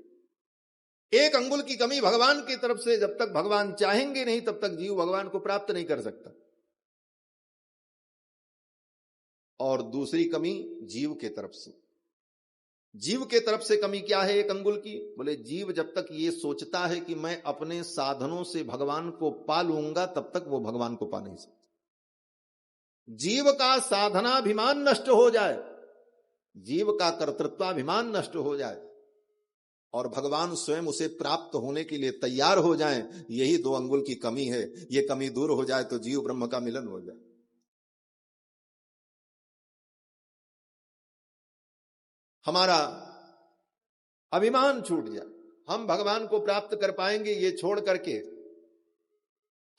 1 अंगुल की कमी भगवान की तरफ से, जब तक भगवान चाहेंगे नहीं तब तक जीव भगवान को प्राप्त नहीं कर सकता। और दूसरी कमी जीव के तरफ से, जीव के तरफ से कमी क्या है 1 अंगुल की, बोले जीव जब तक ये सोचता है कि मैं अपने साधनों से भगवान को पा लूंगा, तब तक वो भगवान को पा नहीं सकता। जीव का साधनाभिमान नष्ट हो जाए, जीव का कर्तृत्वाभिमान नष्ट हो जाए, और भगवान स्वयं उसे प्राप्त होने के लिए तैयार हो जाएं, यही 2 अंगुल की कमी है। ये कमी दूर हो जाए तो जीव ब्रह्म का मिलन हो जाए। हमारा अभिमान छूट जाए, हम भगवान को प्राप्त कर पाएंगे ये छोड़ करके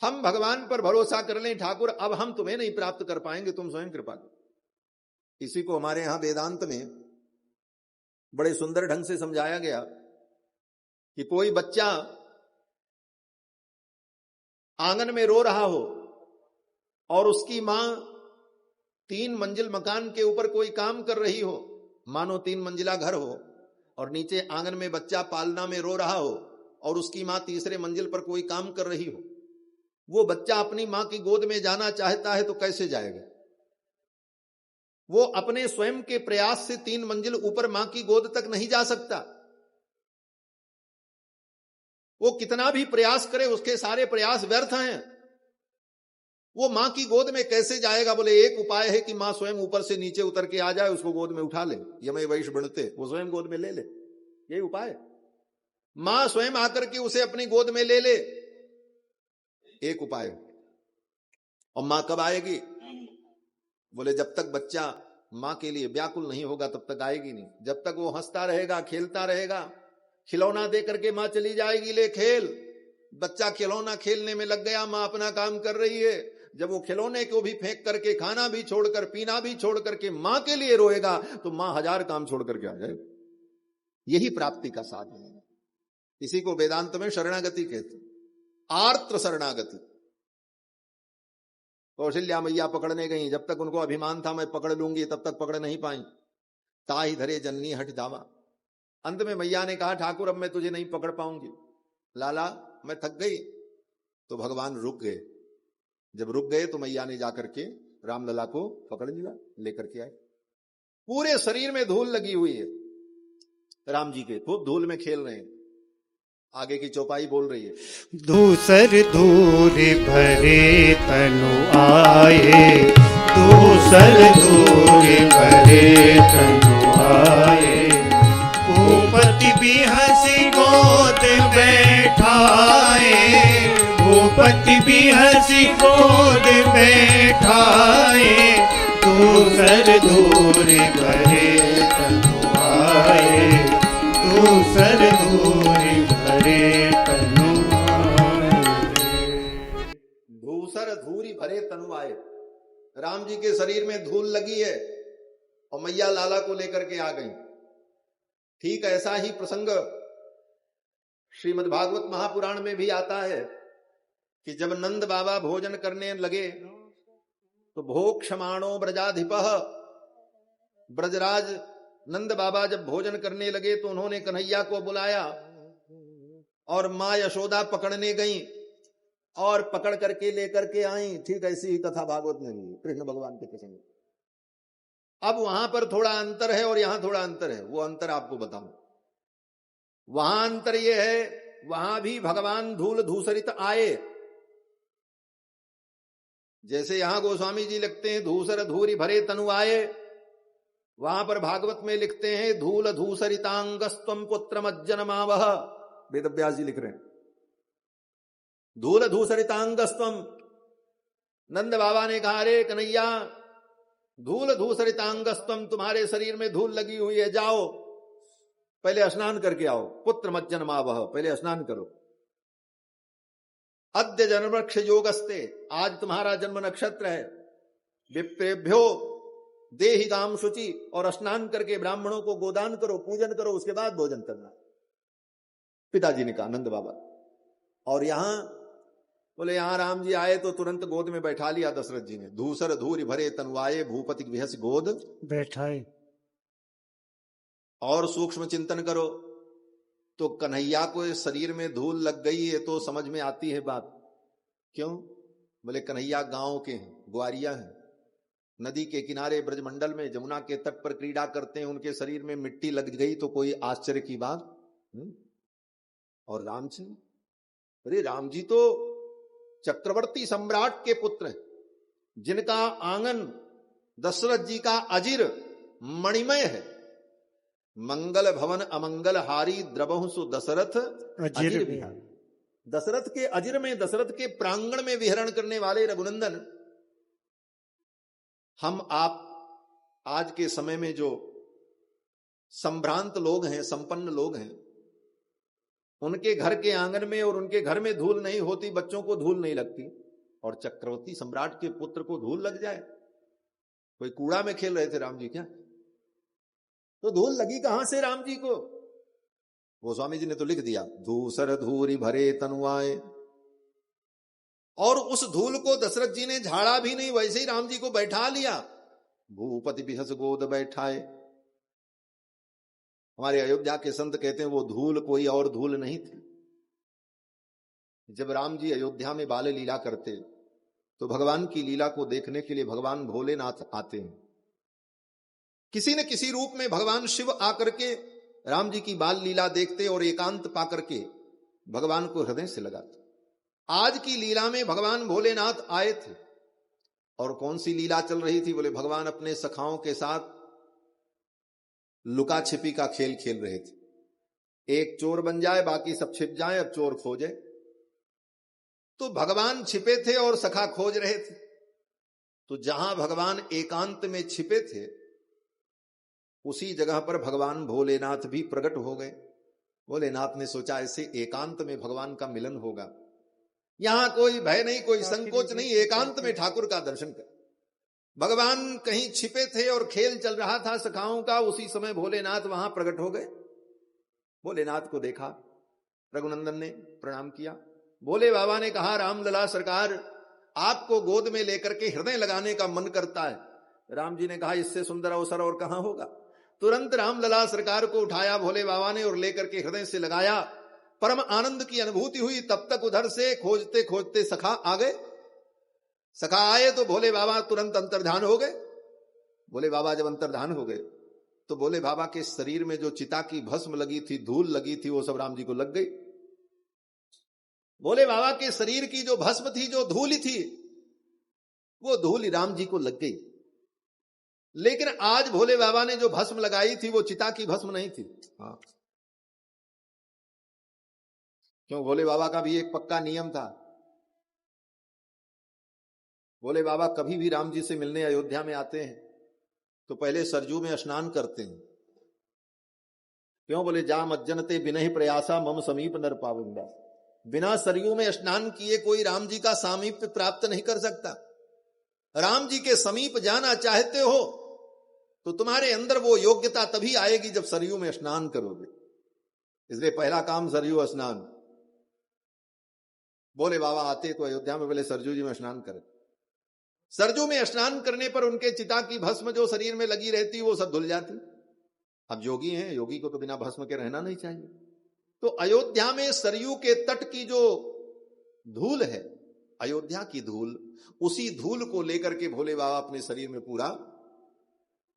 हम भगवान पर भरोसा कर लें, ठाकुर अब हम तुम्हें नहीं प्राप्त कर पाएंगे, तुम स्वयं कृपा करो। इसी को हमारे यहां वेदांत में बड़े सुंदर ढंग से समझाया गया कि कोई बच्चा आंगन में रो रहा हो और उसकी मां 3 मंजिल मकान के ऊपर कोई काम कर रही हो, मानो 3 मंजिला घर हो, और नीचे आंगन में बच्चा पालना में रो रहा हो और उसकी मां तीसरे मंजिल पर कोई काम कर रही हो। वो बच्चा अपनी मां की गोद में जाना चाहता है तो कैसे जाएगा। वो अपने स्वयं के प्रयास से 3 मंजिल ऊपर मां की गोद तक नहीं जा सकता। वो कितना भी प्रयास करे उसके सारे प्रयास व्यर्थ हैं। वो मां की गोद में कैसे जाएगा। बोले एक उपाय है कि मां स्वयं ऊपर से नीचे उतर के आ जाए, उसको गोद में उठा ले, यमे वैश बढ़ते, वो स्वयं गोद में ले ले, यही उपाय। मां स्वयं आकर के उसे अपनी गोद में ले ले, एक उपाय। और मां कब आएगी। बोले जब तक बच्चा मां के लिए व्याकुल नहीं होगा तब तक आएगी नहीं। जब तक वो हंसता रहेगा, खेलता रहेगा, खिलौना दे करके माँ चली जाएगी, ले खेल। बच्चा खिलौना खेलने में लग गया, माँ अपना काम कर रही है। जब वो खिलौने को भी फेंक करके, खाना भी छोड़कर, पीना भी छोड़ करके माँ के लिए रोएगा, तो माँ 1000 काम छोड़ करके आ जाएगी। यही प्राप्ति का साधन है। इसी को वेदांत में शरणागति कहते, आर्त्र शरणागति। कौशल्या मैया पकड़ने गई, जब तक उनको अभिमान था मैं पकड़ लूंगी, तब तक पकड़ नहीं पाई। ताही धरे जननी हट धावा। अंत में मैया ने कहा, ठाकुर अब मैं तुझे नहीं पकड़ पाऊंगी, लाला मैं थक गई। तो भगवान रुक गए। जब रुक गए तो मैया ने जाकर के रामलला को पकड़ लिया, लेकर के आए। पूरे शरीर में धूल लगी हुई है राम जी के, खूब धूल में खेल रहे हैं। आगे की चौपाई बोल रही है, दूसर दूर भरे तनु आए, दूसर दूर भरे तनु आए, भूपति भी हंसी गोद बैठाए, भूपति भी हंसी गोद बैठाए, दूसर दूर भरे तनु आए, दूसर दूर धूसर धूरी भरे तनु आए। राम जी के शरीर में धूल लगी है और मैया लाला को लेकर के आ गई। ठीक ऐसा ही प्रसंग श्रीमद् भागवत महापुराण में भी आता है कि जब नंद बाबा भोजन करने लगे तो भोक्षमाणो ब्रजाधिपः, ब्रजराज नंद बाबा जब भोजन करने लगे तो उन्होंने कन्हैया को बुलाया और माँ यशोदा पकड़ने गई और पकड़ करके लेकर के आई। ठीक ऐसी ही कथा भागवत में भी कृष्ण भगवान के प्रसंग। अब वहां पर थोड़ा अंतर है और यहां थोड़ा अंतर है, वो अंतर आपको बताऊं। वहां अंतर ये है, वहां भी भगवान धूल धूसरित आए, जैसे यहां गोस्वामी जी लिखते हैं धूसर धूरी भरे तनु आए, वहां पर भागवत में लिखते हैं धूल धूसरितांगस्त्वम पुत्रमज्जनमावह। वेदव्यास जी लिख रहे हैं धूल धूसरितांगस्त्वम। नंद बाबा ने कहा, अरे कन्हैया धूल धूसरितांगस्त्वम, तुम्हारे शरीर में धूल लगी हुई है, जाओ पहले स्नान करके आओ। पुत्र मज्जनमावह, पहले स्नान करो। अद्य जन्मवृक्ष योगस्ते, आज तुम्हारा जन्म नक्षत्र है। विप्रेभ्यो देहि गाम शुचि, और स्नान करके ब्राह्मणों को गोदान करो, पूजन करो, उसके बाद भोजन करना। पिताजी ने कहा, नंद बाबा। और यहां बोले, यहां राम जी आए तो तुरंत गोद में बैठा लिया दशरथ जी ने। धूसर धूरि भरे तनुआए, भूपति विहस गोद बैठाए। और सूक्ष्म चिंतन करो तो कन्हैया को शरीर में धूल लग गई है तो समझ में आती है बात। क्यों? बोले कन्हैया गांव के हैं, ग्वारिया हैं, नदी के किनारे ब्रजमंडल में जमुना के तट पर क्रीड़ा करते हैं, उनके शरीर में मिट्टी लग गई तो कोई आश्चर्य की बात। और राम जी, अरे राम जी तो चक्रवर्ती सम्राट के पुत्र हैं, जिनका आंगन दशरथ जी का अजिर मणिमय है। मंगल भवन अमंगल हारी द्रवहु सु दशरथ अजिर विहार। दशरथ के अजिर में, दशरथ के प्रांगण में विहरण करने वाले रघुनंदन, हम आप आज के समय में जो संभ्रांत लोग हैं, संपन्न लोग हैं, उनके घर के आंगन में और उनके घर में धूल नहीं होती, बच्चों को धूल नहीं लगती, और चक्रवर्ती सम्राट के पुत्र को धूल लग जाए। कोई कूड़ा में खेल रहे थे राम जी क्या? तो धूल लगी कहां से राम जी को? गोस्वामी जी ने तो लिख दिया, धूसर धूरी भरे तनुआए। और उस धूल को दशरथ जी ने झाड़ा भी नहीं, वैसे ही राम जी को बैठा लिया। भूपति बिहस गोद बैठाए। हमारे अयोध्या के संत कहते हैं वो धूल कोई और धूल नहीं थी। जब राम जी अयोध्या में बाल लीला करते तो भगवान की लीला को देखने के लिए भगवान भोलेनाथ आते हैं। किसी न किसी रूप में भगवान शिव आकर के राम जी की बाल लीला देखते और एकांत पाकर के भगवान को हृदय से लगाते। आज की लीला में भगवान भोलेनाथ आए थे, और कौन सी लीला चल रही थी? बोले भगवान अपने सखाओं के साथ लुका छिपी का खेल खेल रहे थे। एक चोर बन जाए, बाकी सब छिप जाए, अब चोर खोजे। तो भगवान छिपे थे और सखा खोज रहे थे। तो जहां भगवान एकांत में छिपे थे, उसी जगह पर भगवान भोलेनाथ भी प्रकट हो गए। भोलेनाथ ने सोचा ऐसे एकांत में भगवान का मिलन होगा, यहां कोई भय नहीं, कोई संकोच नहीं, एकांत में ठाकुर का दर्शन कर। भगवान कहीं छिपे थे और खेल चल रहा था सखाओं का, उसी समय भोलेनाथ वहां प्रकट हो गए। भोलेनाथ को देखा, रघुनंदन ने प्रणाम किया। भोले बाबा ने कहा, रामलला सरकार, आपको गोद में लेकर के हृदय लगाने का मन करता है। राम जी ने कहा, इससे सुंदर अवसर और कहां होगा। तुरंत रामलला सरकार को उठाया भोले बाबा ने और लेकर के हृदय से लगाया। परम आनंद की अनुभूति हुई। तब तक उधर से खोजते खोजते सखा आ गए। सखा आए तो भोले बाबा तुरंत अंतर्धान हो गए। भोले बाबा जब अंतर्धान हो गए तो भोले बाबा के शरीर में जो चिता की भस्म लगी थी, धूल लगी थी, वो सब राम जी को लग गई। भोले बाबा के शरीर की जो भस्म थी, जो धूल थी, वो धूल राम जी को लग गई। लेकिन आज भोले बाबा ने जो भस्म लगाई थी वो चिता की भस्म नहीं थी। हाँ, क्यों? भोले बाबा का भी एक पक्का नियम था। भोले बाबा कभी भी राम जी से मिलने अयोध्या में आते हैं तो पहले सरजू में स्नान करते हैं। क्यों? बोले, जा मज्जनते बिना प्रयासा मम समीप नर पावंगा। बिना सरयू में स्नान किए कोई राम जी का सामीप्य प्राप्त नहीं कर सकता। राम जी के समीप जाना चाहते हो तो तुम्हारे अंदर वो योग्यता तभी आएगी जब सरयू में स्नान करोगे। इसलिए पहला काम सरयू स्नान। भोले बाबा आते तो अयोध्या में बोले सरजू जी में स्नान करें। सरजू में स्नान करने पर उनके चिता की भस्म जो शरीर में लगी रहती वो सब धुल जाती। अब योगी हैं, योगी को तो बिना भस्म के रहना नहीं चाहिए। तो अयोध्या में सरयू के तट की जो धूल है, अयोध्या की धूल, उसी धूल को लेकर के भोले बाबा अपने शरीर में पूरा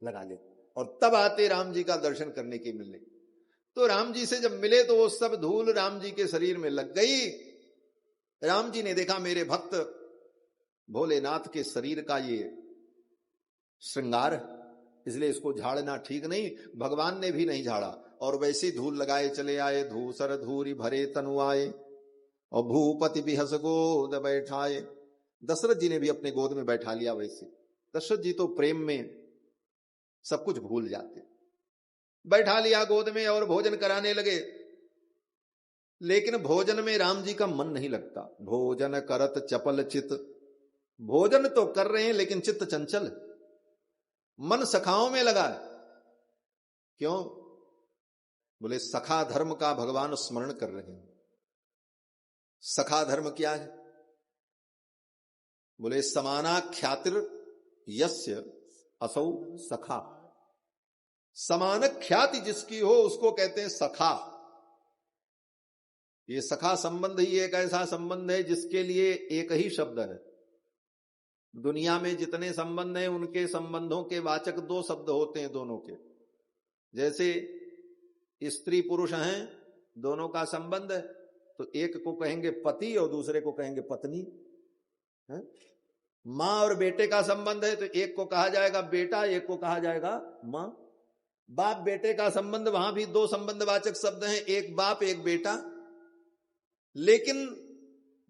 लगा ले और तब आते राम जी का दर्शन करने के मिलने। तो राम जी से जब मिले तो वो सब धूल राम जी के शरीर में लग गई। राम जी ने देखा मेरे भक्त भोलेनाथ के शरीर का ये श्रृंगार, इसलिए इसको झाड़ना ठीक नहीं। भगवान ने भी नहीं झाड़ा और वैसी धूल लगाए चले आए। धूसर धूरी भरे तनु आए और भूपति भी हस गोद बैठाए। दशरथ जी ने भी अपने गोद में बैठा लिया। वैसे दशरथ जी तो प्रेम में सब कुछ भूल जाते। बैठा लिया गोद में और भोजन कराने लगे। लेकिन भोजन में राम जी का मन नहीं लगता। भोजन करत चपल चित, भोजन तो कर रहे हैं लेकिन चित्त चंचल, मन सखाओं में लगा है। क्यों? बोले सखा धर्म का भगवान स्मरण कर रहे हैं। सखा धर्म क्या है? बोले समाना ख्यातिर यस्य असौ सखा। समान ख्याति जिसकी हो उसको कहते हैं सखा। ये सखा संबंध ही एक ऐसा संबंध है जिसके लिए एक ही शब्द है। दुनिया में जितने संबंध हैं उनके संबंधों के वाचक दो शब्द होते हैं दोनों के। जैसे स्त्री पुरुष हैं, दोनों का संबंध है तो एक को कहेंगे पति और दूसरे को कहेंगे पत्नी है। माँ और बेटे का संबंध है तो एक को कहा जाएगा बेटा, एक को कहा जाएगा माँ। बाप बेटे का संबंध, वहां भी दो संबंधवाचक शब्द हैं, एक बाप एक बेटा। लेकिन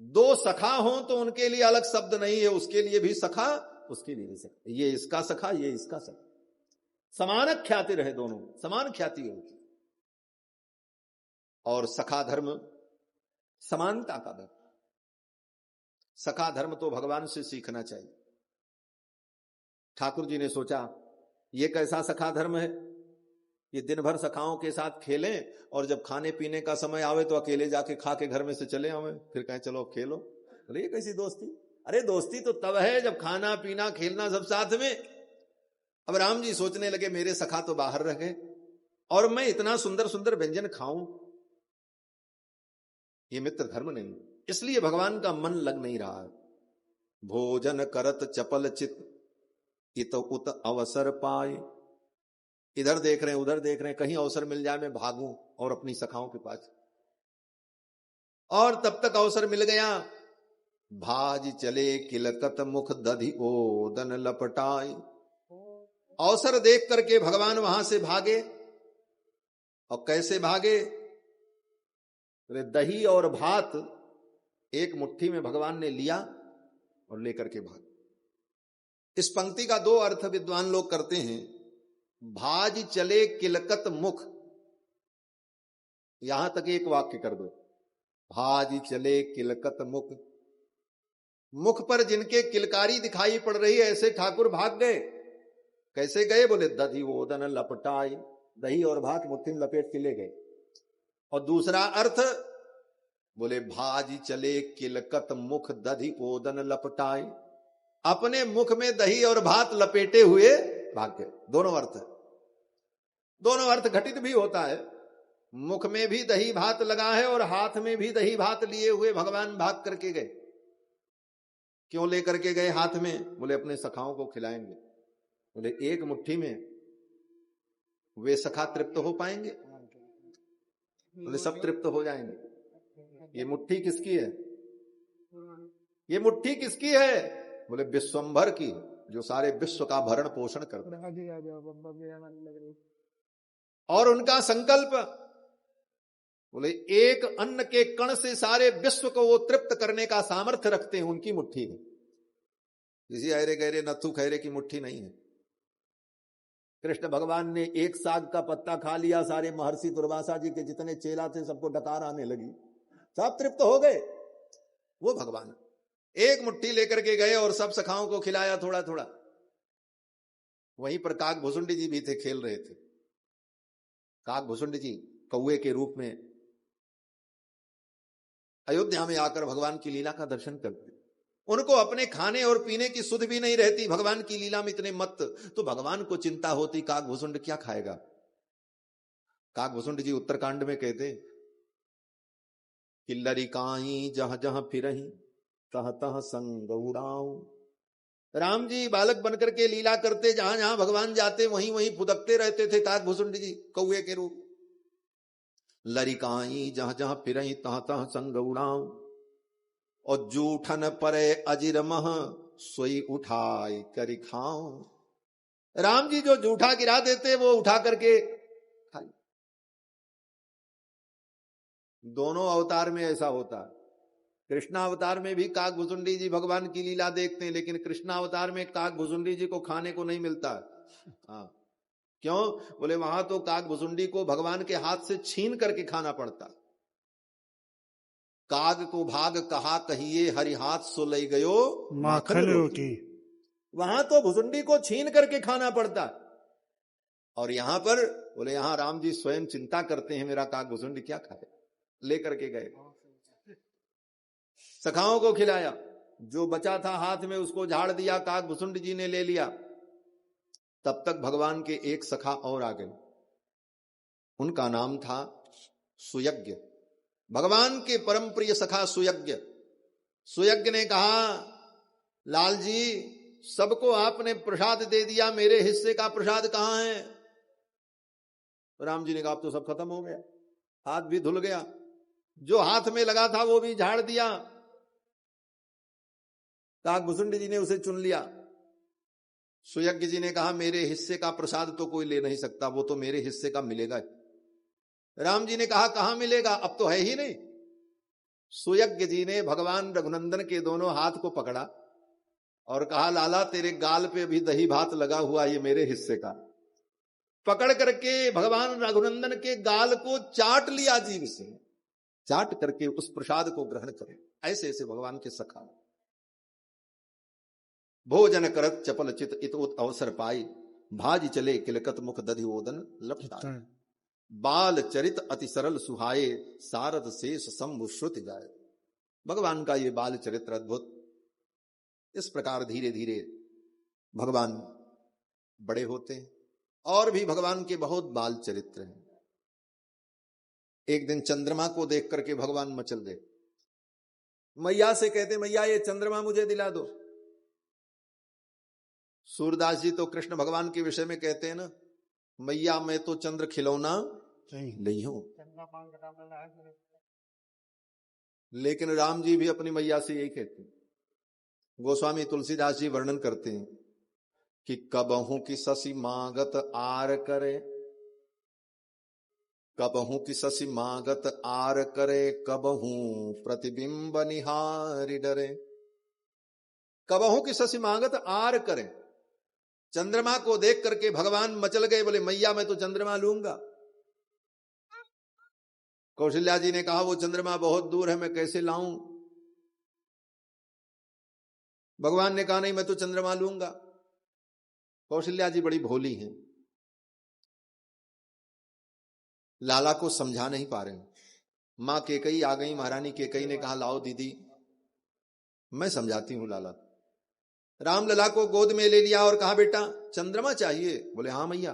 दो सखा हो तो उनके लिए अलग शब्द नहीं है, उसके लिए भी सखा, उसके लिए भी सखा। ये इसका सखा, ये इसका सखा। समान ख्याति रहे, दोनों समान ख्याति है। और सखा धर्म समानता का धर्म। सखा धर्म तो भगवान से सीखना चाहिए। ठाकुर जी ने सोचा ये कैसा सखा धर्म है, ये दिन भर सखाओं के साथ खेलें और जब खाने पीने का समय आवे तो अकेले जाके खा के घर में से चले आवे, फिर कहें चलो खेलो। अरे ये कैसी दोस्ती? अरे दोस्ती तो तब है जब खाना पीना खेलना सब साथ में। अब राम जी सोचने लगे मेरे सखा तो बाहर रह गए और मैं इतना सुंदर सुंदर व्यंजन खाऊं, ये मित्र धर्म नहीं। इसलिए भगवान का मन लग नहीं रहा है। भोजन करत चपल चित इत उत अवसर पाए। इधर देख रहे हैं उधर देख रहे हैं, कहीं अवसर मिल जाए मैं भागूं और अपनी सखाओं के पास। और तब तक अवसर मिल गया। भाज चले किलकत मुख दधि ओदन लपटाए। अवसर देख करके भगवान वहां से भागे। और कैसे भागे? दही और भात एक मुट्ठी में भगवान ने लिया और लेकर के भागे। इस पंक्ति का दो अर्थ विद्वान लोग करते हैं। भाज चले किलकत मुख, यहां तक एक वाक्य कर दो, भाजी चले किलकत मुख, मुख पर जिनके किलकारी दिखाई पड़ रही है ऐसे ठाकुर भाग गए। कैसे गए? बोले दधी ओदन लपटाई, दही और भात मुट्ठी में लपेट के ले गए। और दूसरा अर्थ बोले भाजी चले किलकत मुख दधी ओदन लपटाई, अपने मुख में दही और भात लपेटे हुए भाग गए। दोनों अर्थ घटित भी होता है। मुख में भी दही भात लगा है और हाथ में भी दही भात लिए हुए भगवान भाग करके गए। क्यों लेकर के गए हाथ में? बोले अपने सखाओं को खिलाएंगे। बोले एक मुट्ठी में वे सखा तृप्त हो पाएंगे? बोले सब तृप्त हो जाएंगे। ये मुट्ठी किसकी है? ये मुट्ठी किसकी है? बोले विश्वंभर की, जो सारे विश्व का भरण पोषण करता है। और उनका संकल्प, बोले एक अन्न के कण से सारे विश्व को वो तृप्त करने का सामर्थ्य रखते हैं, उनकी मुट्ठी है। किसी अरे गहरे नथु खैरे की मुट्ठी नहीं है। कृष्ण भगवान ने एक साग का पत्ता खा लिया, सारे महर्षि दुर्वासा जी के जितने चेला थे सबको डकार आने लगी, सब तृप्त हो गए। वो भगवान एक मुट्ठी लेकर के गए और सब सखाओं को खिलाया थोड़ा थोड़ा। वहीं पर काक भुसुंडी जी भी थे, खेल रहे थे। काक भुसुंडी जी कौए के रूप में अयोध्या में आकर भगवान की लीला का दर्शन करते। उनको अपने खाने और पीने की सुध भी नहीं रहती, भगवान की लीला में इतने मत। तो भगवान को चिंता होती काक भुसुंड क्या खाएगा। काक भुसुंड जी उत्तरकांड में कहते कि लरिकाई जहां जहां फिरही तह तह संग उड़ाऊं। राम जी बालक बनकर के लीला करते, जहां जहां भगवान जाते वहीं वहीं फुदकते रहते थे काक भुसुंड जी कौए के रूप। लरिकाई जहां जहां फिरही तह तह संग उड़ाऊं, और जूठन परे अजिर मह सोई उठाई करी खाऊं। राम जी जो जूठा गिरा देते वो उठा करके खा। दोनों अवतार में ऐसा होता है। कृष्णा अवतार में भी काक भुसुंडी जी भगवान की लीला देखते हैं, लेकिन कृष्णा अवतार में काक भुसुंडी जी को खाने को नहीं मिलता। हाँ, क्यों? बोले वहां तो काक भुसुंडी को भगवान के हाथ से छीन करके खाना पड़ता। काग को भाग कहा कहिए हरि हाथ सो ले गयो माखन रोटी। वहां तो भुसुंडी को छीन करके खाना पड़ता। और यहां पर बोले यहां राम जी स्वयं चिंता करते हैं मेरा काक भुसुंडी क्या खाए। लेकर के गए, सखाओं को खिलाया, जो बचा था हाथ में उसको झाड़ दिया, काक भुसुंडी जी ने ले लिया। तब तक भगवान के एक सखा और आ गए, उनका नाम था सुयज्ञ। भगवान के परम प्रिय सखा सुयज्ञ। सुयज्ञ ने कहा लाल जी सबको आपने प्रसाद दे दिया, मेरे हिस्से का प्रसाद कहां है? राम जी ने कहा अब तो सब खत्म हो गया, हाथ भी धुल गया, जो हाथ में लगा था वो भी झाड़ दिया। काक भुसुंडी जी ने उसे चुन लिया। सुयज्ञ जी ने कहा मेरे हिस्से का प्रसाद तो कोई ले नहीं सकता, वो तो मेरे हिस्से का मिलेगा। राम जी ने कहा कहां मिलेगा, अब तो है ही नहीं। सुयज्ञ जी ने भगवान रघुनंदन के दोनों हाथ को पकड़ा और कहा लाला तेरे गाल पे भी दही भात लगा हुआ, ये मेरे हिस्से का। पकड़ करके भगवान रघुनंदन के गाल को चाट लिया जीभ से, चाट करके उस प्रसाद को ग्रहण करो। ऐसे ऐसे भगवान के सखा। भोजन करत चपल चित इत अवसर पाई, भाजी चले किलकत मुख दधि ओदन लपटाए। बाल चरित अति सरल सुहाए, सारद शेष शंभु श्रुति गाए। भगवान का ये बाल चरित्र अद्भुत। इस प्रकार धीरे धीरे भगवान बड़े होते हैं। और भी भगवान के बहुत बाल चरित्र हैं। एक दिन चंद्रमा को देख करके भगवान मचल गए। मैया से कहते मैया ये चंद्रमा मुझे दिला दो। सूरदास जी तो कृष्ण भगवान के विषय में कहते हैं ना, मैया मैं तो चंद्र खिलौना नहीं हूं। लेकिन राम जी भी अपनी मैया से यही कहते हैं। गोस्वामी तुलसीदास जी वर्णन करते हैं कि कबहू की ससी मागत आर करे, कबहू की ससी मागत आर करे, कबहू प्रतिबिंब निहारी डरे। कबहू की ससी मागत आर करे, चंद्रमा को देख करके भगवान मचल गए, बोले मैया मैं तो चंद्रमा लूंगा। कौशल्या जी ने कहा वो चंद्रमा बहुत दूर है, मैं कैसे लाऊं? भगवान ने कहा नहीं, मैं तो चंद्रमा लूंगा। कौशल्या जी बड़ी भोली हैं, लाला को समझा नहीं पा रहे। मां केकई आ गई, महारानी केकई ने कहा लाओ दीदी मैं समझाती हूं लाला। रामलला को गोद में ले लिया और कहा बेटा चंद्रमा चाहिए? बोले हाँ मैया।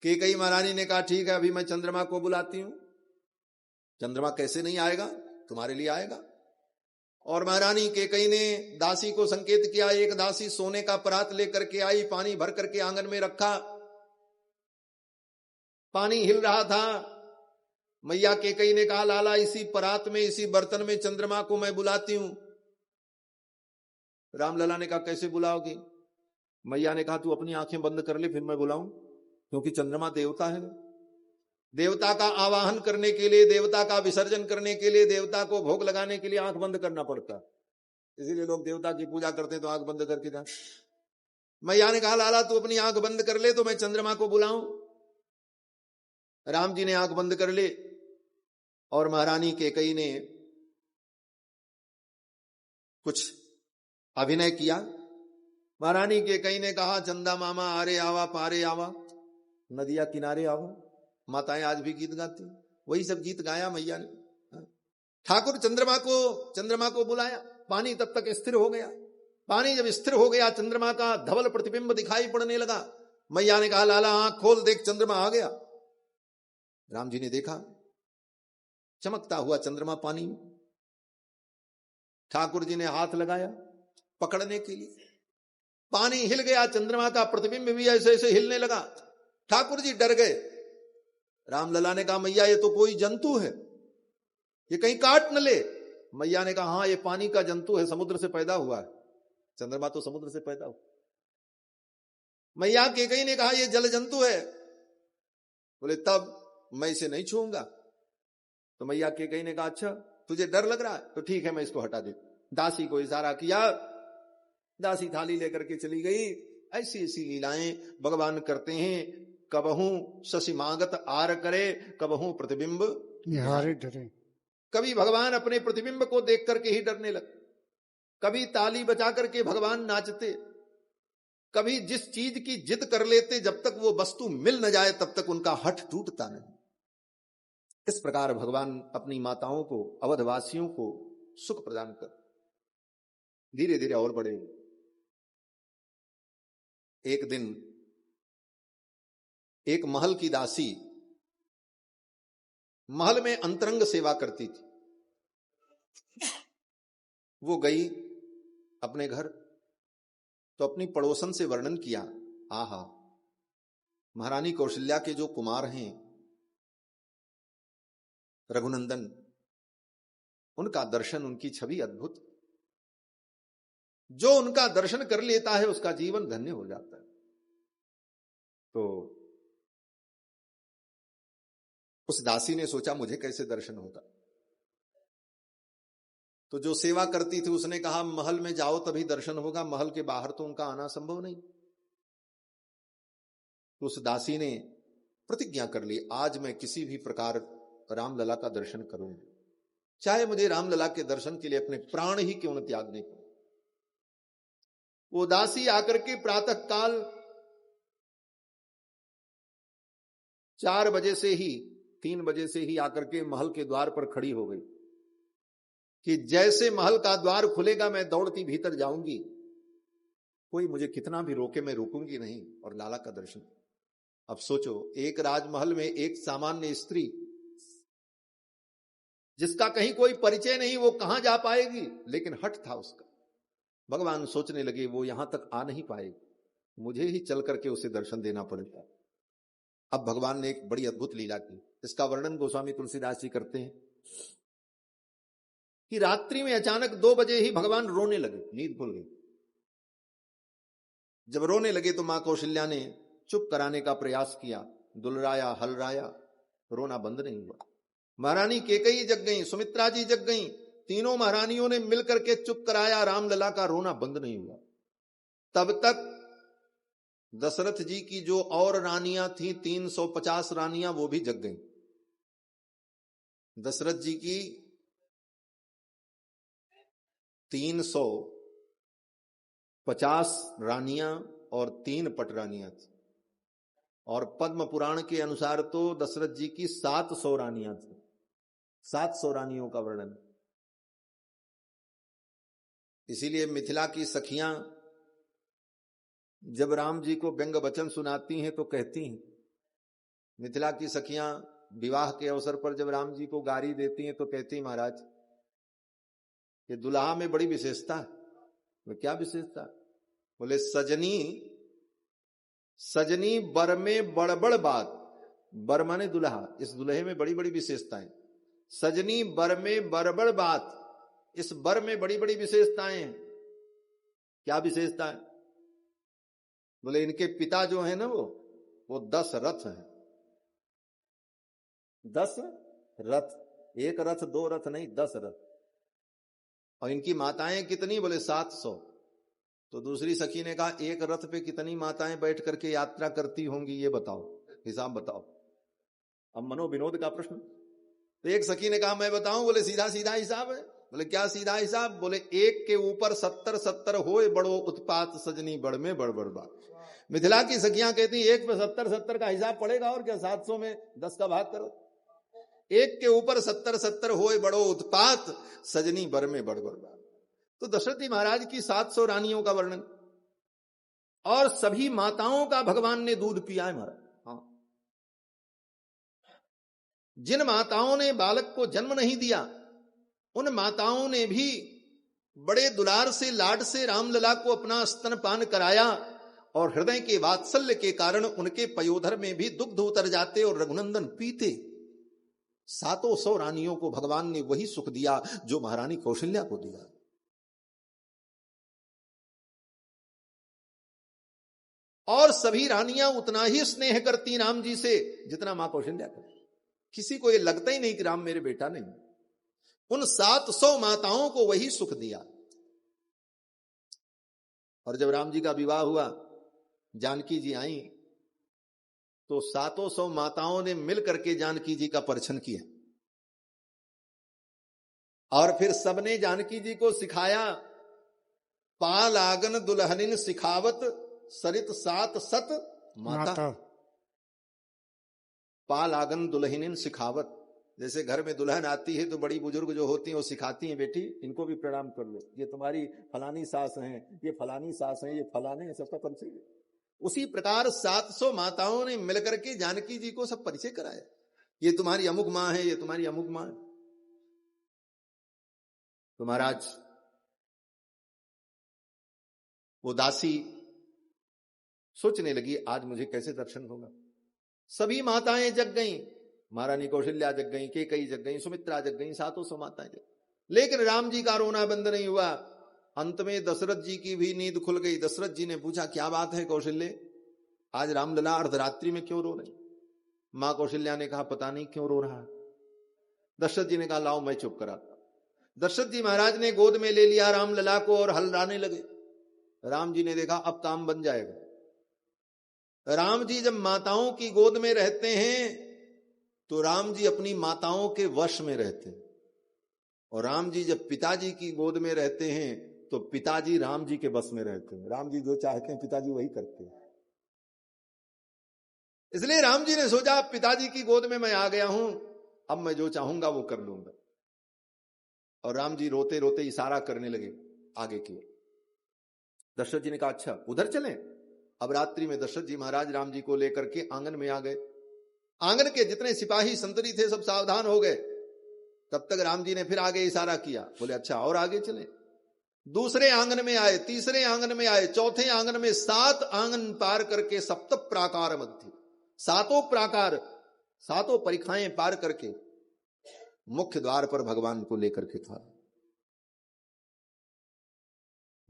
केकई महारानी ने कहा ठीक है, अभी मैं चंद्रमा को बुलाती हूं। चंद्रमा कैसे नहीं आएगा, तुम्हारे लिए आएगा। और महारानी केकई ने दासी को संकेत किया, एक दासी सोने का परात लेकर के आई, पानी भर करके आंगन में रखा, पानी हिल रहा था। मैया केकई ने कहा लाला इसी परात में, इसी बर्तन में चंद्रमा को मैं बुलाती हूं। रामलला ने कहा कैसे बुलाओगी? मैया ने कहा तू अपनी आंखें बंद कर ले, फिर मैं बुलाऊं, क्योंकि चंद्रमा देवता है। देवता का आवाहन करने के लिए, देवता का विसर्जन करने के लिए, देवता को भोग लगाने के लिए आंख बंद करना पड़ता, इसीलिए लोग देवता की पूजा करते तो आंख बंद करके जाते। मैया ने कहा लाला तू अपनी आंख बंद कर ले तो मैं चंद्रमा को बुलाऊं। राम जी ने आंख बंद कर ले और महारानी केकई ने कुछ अभिनय किया। महारानी केकई ने कहा चंदा मामा आरे आवा पारे आवा, नदिया किनारे आवा। माताएं आज भी गीत गाती, वही सब गीत गाया मैया ने। ठाकुर चंद्रमा को बुलाया, पानी तब तक स्थिर हो गया। पानी जब स्थिर हो गया, चंद्रमा का धवल प्रतिबिंब दिखाई पड़ने लगा। मैया ने कहा लाला आंख खोल, देख चंद्रमा आ गया। राम जी ने देखा चमकता हुआ चंद्रमा पानी में। ठाकुर जी ने हाथ लगाया पकड़ने के लिए, पानी हिल गया, चंद्रमा का प्रतिबिंब भी ऐसे ऐसे हिलने लगा। ठाकुर जी डर गए। रामलला ने कहा मैया ये तो कोई जंतु है, ये कहीं काट न ले। मैया ने कहा हाँ ये पानी का जंतु है, समुद्र से पैदा हुआ है, चंद्रमा तो समुद्र से पैदा हुआ। मैया केकई ने कहा ये जल जंतु है। बोले तब मैं इसे नहीं छूऊंगा। तो मैया केकई ने कहा अच्छा तुझे डर लग रहा है तो ठीक है मैं इसको हटा देती। दासी को इशारा किया, दासी थाली लेकर के चली गई। ऐसी ऐसी लीलाएं भगवान करते हैं। कबहू शशिमागत आर करे, कबहू प्रतिबिंब निहारे डरे। कभी भगवान अपने प्रतिबिंब को देख करके ही डरने लगते, कभी ताली बजा करके भगवान नाचते, कभी जिस चीज की जिद कर लेते जब तक वो वस्तु मिल न जाए तब तक उनका हठ टूटता नहीं। इस प्रकार भगवान अपनी माताओं को, अवधवासियों को सुख प्रदान कर धीरे धीरे और बढ़े। एक दिन एक महल की दासी महल में अंतरंग सेवा करती थी। वो गई अपने घर तो अपनी पड़ोसन से वर्णन किया, आहा महारानी कौशल्या के जो कुमार हैं रघुनंदन, उनका दर्शन, उनकी छवि अद्भुत, जो उनका दर्शन कर लेता है उसका जीवन धन्य हो जाता है। तो उस दासी ने सोचा मुझे कैसे दर्शन होगा। तो जो सेवा करती थी उसने कहा महल में जाओ तभी दर्शन होगा, महल के बाहर तो उनका आना संभव नहीं। तो उस दासी ने प्रतिज्ञा कर ली, आज मैं किसी भी प्रकार रामलला का दर्शन करूंगी, चाहे मुझे रामलला के दर्शन के लिए अपने प्राण ही क्यों न त्यागने को। वो दासी आकर के प्रातः काल 4 बजे से ही 3 बजे से ही आकर के महल के द्वार पर खड़ी हो गई कि जैसे महल का द्वार खुलेगा मैं दौड़ती भीतर जाऊंगी, कोई मुझे कितना भी रोके मैं रुकूंगी नहीं और लाला का दर्शन। अब सोचो एक राजमहल में एक सामान्य स्त्री जिसका कहीं कोई परिचय नहीं, वो कहां जा पाएगी, लेकिन हठ था उसका। भगवान सोचने लगे वो यहां तक आ नहीं पाएगी, मुझे ही चल करके उसे दर्शन देना पड़ेगा। अब भगवान ने एक बड़ी अद्भुत लीला की, इसका वर्णन गोस्वामी तुलसीदास जी करते हैं कि रात्रि में अचानक 2 बजे ही भगवान रोने लगे, नींद खुल गई। जब रोने लगे तो मां कौशल्या ने चुप कराने का प्रयास किया, दुलराया हलराया, रोना बंद नहीं हुआ। महारानी केकई जग गई, सुमित्रा जी जग गई, तीनों महारानियों ने मिलकर के चुप कराया, रामलला का रोना बंद नहीं हुआ। तब तक दशरथ जी की जो और रानियां थी 350 रानियां, वो भी जग गईं। दशरथ जी की 350 रानियां और 3 पटरानियां थी, और पद्म पुराण के अनुसार तो दशरथ जी की 700 रानियां थी। 700 रानियों का वर्णन। इसीलिए मिथिला की सखियां जब राम जी को व्यंग वचन सुनाती हैं तो कहती हैं, मिथिला की सखियां विवाह के अवसर पर जब राम जी को गारी देती हैं तो कहती हैं, महाराज ये दुल्हा में बड़ी विशेषता है। वो क्या विशेषता? बोले सजनी सजनी बर में बड़बड़ बात, बर माने दुल्हा, इस दुल्हे में बड़ी बड़ी विशेषताएं। सजनी बर में बड़बड़ बात, इस बर में बड़ी बड़ी विशेषताएं हैं। क्या विशेषता है? बोले इनके पिता जो है ना वो 10 रथ हैं। 10 रथ, एक रथ 2 रथ नहीं, 10 रथ। और इनकी माताएं कितनी? बोले 700। तो दूसरी सखी ने कहा, एक रथ पे कितनी माताएं बैठ करके यात्रा करती होंगी, ये बताओ, हिसाब बताओ। अब मनोविनोद का प्रश्न। तो एक सखी ने कहा, मैं बताऊं? बोले सीधा सीधा हिसाब है। बोले क्या सीधा हिसाब? बोले एक के ऊपर 70 होए बड़ो उत्पात, सजनी बड़ में बड़बड़ बात। मिथिला की सखियां कहती एक पे 70 का हिसाब पड़ेगा, और क्या 700 में 10 का भाग करो। एक के ऊपर 70 होए बड़ो उत्पात, सजनी बर में बड़बड़ बात। तो दशरथ जी महाराज की 700 रानियों का वर्णन, और सभी माताओं का भगवान ने दूध पिया है महाराज। हाँ, जिन माताओं ने बालक को जन्म नहीं दिया, उन माताओं ने भी बड़े दुलार से, लाड से रामलला को अपना स्तनपान कराया, और हृदय के वात्सल्य के कारण उनके पयोधर में भी दुग्ध उतर जाते और रघुनंदन पीते। 700 रानियों को भगवान ने वही सुख दिया जो महारानी कौशल्या को दिया। और सभी रानियां उतना ही स्नेह करती राम जी से जितना मां कौशल्या करती। किसी को यह लगता ही नहीं कि राम मेरे बेटा नहीं। उन 700 माताओं को वही सुख दिया। और जब राम जी का विवाह हुआ, जानकी जी आई, तो 700 माताओं ने मिलकर के जानकी जी का परिछन किया, और फिर सबने जानकी जी को सिखाया, पाल आगन दुल्हनिन सिखावत, सरित 7 सत माता। पाल आगन दुल्हनिन सिखावत, जैसे घर में दुल्हन आती है तो बड़ी बुजुर्ग जो होती हैं वो सिखाती हैं, बेटी इनको भी प्रणाम कर लो, ये तुम्हारी फलानी सास हैं, ये फलानी सास हैं, ये फलाने हैं, सबका परिचय। उसी प्रकार 700 माताओं ने मिलकर के जानकी जी को सब परिचय कराया, ये तुम्हारी अमुक मां है, ये तुम्हारी अमुक मां है। तो महाराज वो दासी सोचने लगी, आज मुझे कैसे दर्शन होगा। सभी माताएं जग गईं, महारानी कौशल्या जग गईं, केकई जग गईं, सुमित्रा जग गईं, 700 माताएं जग। लेकिन राम जी का रोना बंद नहीं हुआ। अंत में दशरथ जी की भी नींद खुल गई। दशरथ जी ने पूछा, क्या बात है कौशल्य, आज रामलला अर्धरात्रि में क्यों रो रहे? मां कौशल्या ने कहा, पता नहीं क्यों रो रहा है। दशरथ जी ने कहा, लाओ मैं चुप कराता। दशरथ जी महाराज ने गोद में ले लिया रामलला को और हलराने लगे। राम जी ने देखा अब काम बन जाएगा। राम जी जब माताओं की गोद में रहते हैं तो राम जी अपनी माताओं के वश में रहते हैं, और राम जी जब पिताजी की गोद में रहते हैं तो पिताजी राम जी के बस में रहते हैं। राम जी जो चाहते हैं पिताजी वही करते हैं। इसलिए राम जी ने सोचा, पिताजी की गोद में मैं आ गया हूं, अब मैं जो चाहूंगा वो कर लूंगा। और राम जी रोते रोते इशारा करने लगे आगे की ओर। दशरथ जी ने कहा, अच्छा उधर चलें। अब रात्रि में दशरथ जी महाराज राम जी को लेकर के आंगन में आ गए। आंगन के जितने सिपाही संतरी थे सब सावधान हो गए। तब तक राम जी ने फिर आगे इशारा किया, बोले अच्छा और आगे चले। दूसरे आंगन में आए, तीसरे आंगन में आए, चौथे आंगन में, 7 आंगन पार करके सप्त प्राकार मध्य, 7 प्राकार, 7 परीक्षाएं पार करके मुख्य द्वार पर भगवान को लेकर के था।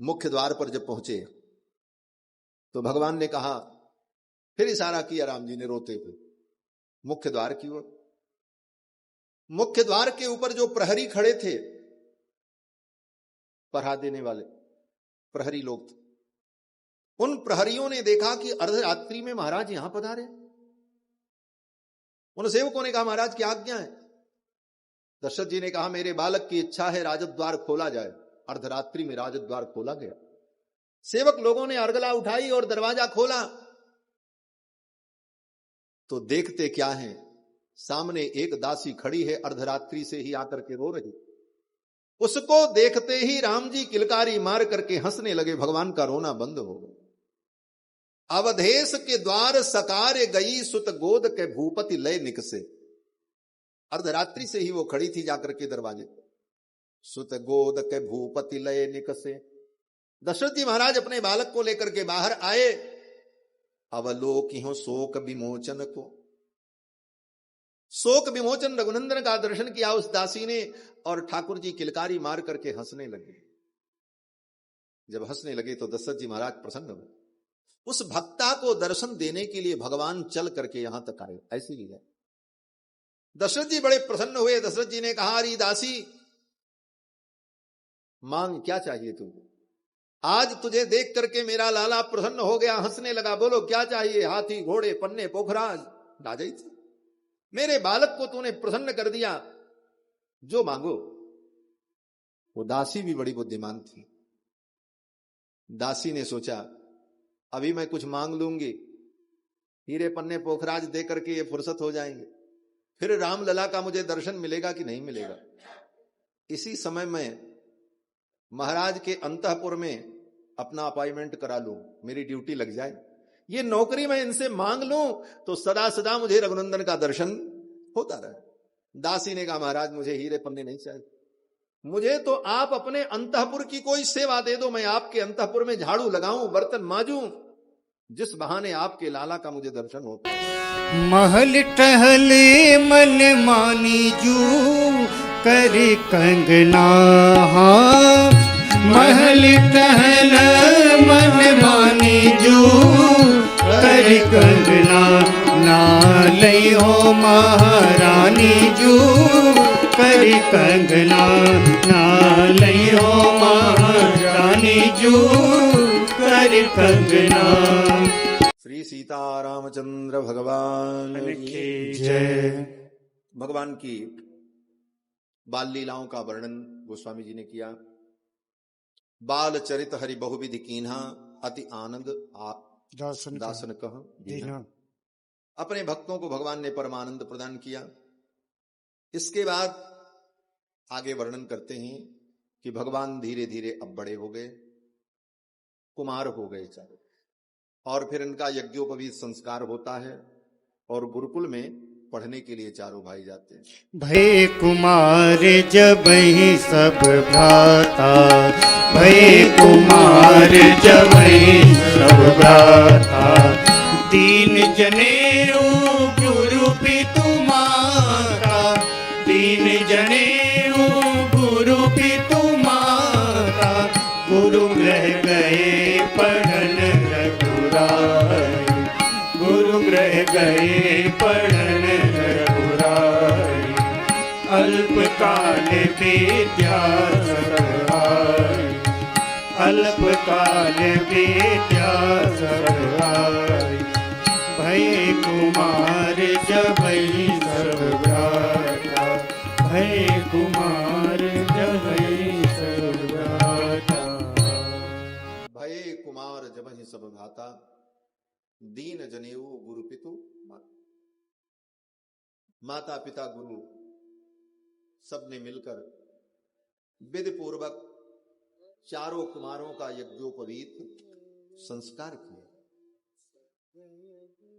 मुख्य द्वार पर जब पहुंचे तो भगवान ने कहा, फिर इशारा किया राम जी ने रोते हुए मुख्य द्वार की ओर। मुख्य द्वार के ऊपर जो प्रहरी खड़े थे, पहरा देने वाले प्रहरी लोग थे, उन प्रहरियों ने देखा कि अर्धरात्रि में महाराज यहां पधारे। उन सेवकों ने कहा, महाराज की आज्ञा है। दशरथ जी ने कहा मेरे बालक की इच्छा है राजद्वार खोला जाए। अर्धरात्रि में राजद्वार खोला गया। सेवक लोगों ने अर्गला उठाई और दरवाजा खोला तो देखते क्या है, सामने एक दासी खड़ी है, अर्धरात्रि से ही आकर के रो रही। उसको देखते ही राम जी किलकारी मार करके हंसने लगे। भगवान का रोना बंद हो गया। अवधेश के द्वार सकार्य गई सुत गोद के भूपति लय निकसे। अर्धरात्रि से ही वो खड़ी थी जाकर के दरवाजे पर। सुत गोद के भूपति लय निकसे। दशरथ जी महाराज अपने बालक को लेकर के बाहर आए। अवलोकिहो शोक विमोचन को। शोक विमोचन रघुनंदन का दर्शन किया उस दासी ने और ठाकुर जी किलकारी मार करके हंसने लगे। जब हंसने लगे तो दशरथ जी महाराज प्रसन्न हुए। उस भक्ता को दर्शन देने के लिए भगवान चल करके यहां तक आए, ऐसी लीला। दशरथ जी बड़े प्रसन्न हुए। दशरथ जी ने कहा अरे दासी मांग, क्या चाहिए तुमको? आज तुझे देख करके मेरा लाला प्रसन्न हो गया, हंसने लगा। बोलो क्या चाहिए? हाथी घोड़े पन्ने पोखराज राजा थी। मेरे बालक को तूने प्रसन्न कर दिया, जो मांगो। वो दासी भी बड़ी बुद्धिमान थी। दासी ने सोचा अभी मैं कुछ मांग लूंगी, हीरे पन्ने पोखराज दे करके ये फुर्सत हो जाएंगे, फिर रामलला का मुझे दर्शन मिलेगा कि नहीं मिलेगा। इसी समय में महाराज के अंतःपुर में अपना अपॉइंटमेंट करा लूं, मेरी ड्यूटी लग जाए। ये नौकरी मैं इनसे मांग लूं तो सदा सदा मुझे रघुनंदन का दर्शन होता रहे। दासी ने कहा महाराज मुझे हीरे पन्ने नहीं चाहिए, मुझे तो आप अपने अंतःपुर की कोई सेवा दे दो। मैं आपके अंतःपुर में झाड़ू लगाऊं, बर्तन मांजूं, जिस बहाने आपके लाला का मुझे दर्शन होता है। महल टहले मन मानी जू कर कंगना। महल टहल मन मानी जू कर कंगना। नालयो महारानी जू कर कंगना। नालयो महारानी जू कर कंगना। श्री सीता रामचंद्र भगवान की जय। भगवान की बाल लीलाओं का वर्णन गोस्वामी जी ने किया। बाल चरित हरि बहुविधि कीन्हा, अति आनंद दासन कह दीन्हा। अपने भक्तों को भगवान ने परमानंद प्रदान किया। इसके बाद आगे वर्णन करते हैं कि भगवान धीरे धीरे अब बड़े हो गए, कुमार हो गए चारों, और फिर इनका यज्ञोपवीत संस्कार होता है और गुरुकुल में पढ़ने के लिए चारों भाई जाते हैं। भय कुमार जब ही सब भ्राता। भय कुमार जब ही सब भ्राता। दीन जनेऊ गुरु पितु माता। दीन जनेऊ गुरु पितु माता। गुरु रह गए पढ़न रघुराई। गुरु रह गए पढ़न रघुराई। अल्पकाल विद्या सहाय। अल्पकाल विद्या सहाय। भय कुमार जब ही सब भ्राता। भय कुमार जब ही सब भ्राता। भय कुमार जब ही सब भ्राता। दीन जनेऊ गुरु पितु माता। माता पिता गुरु सबने मिलकर विधि पूर्वक चारों कुमारों का यज्ञोपवीत संस्कार किया।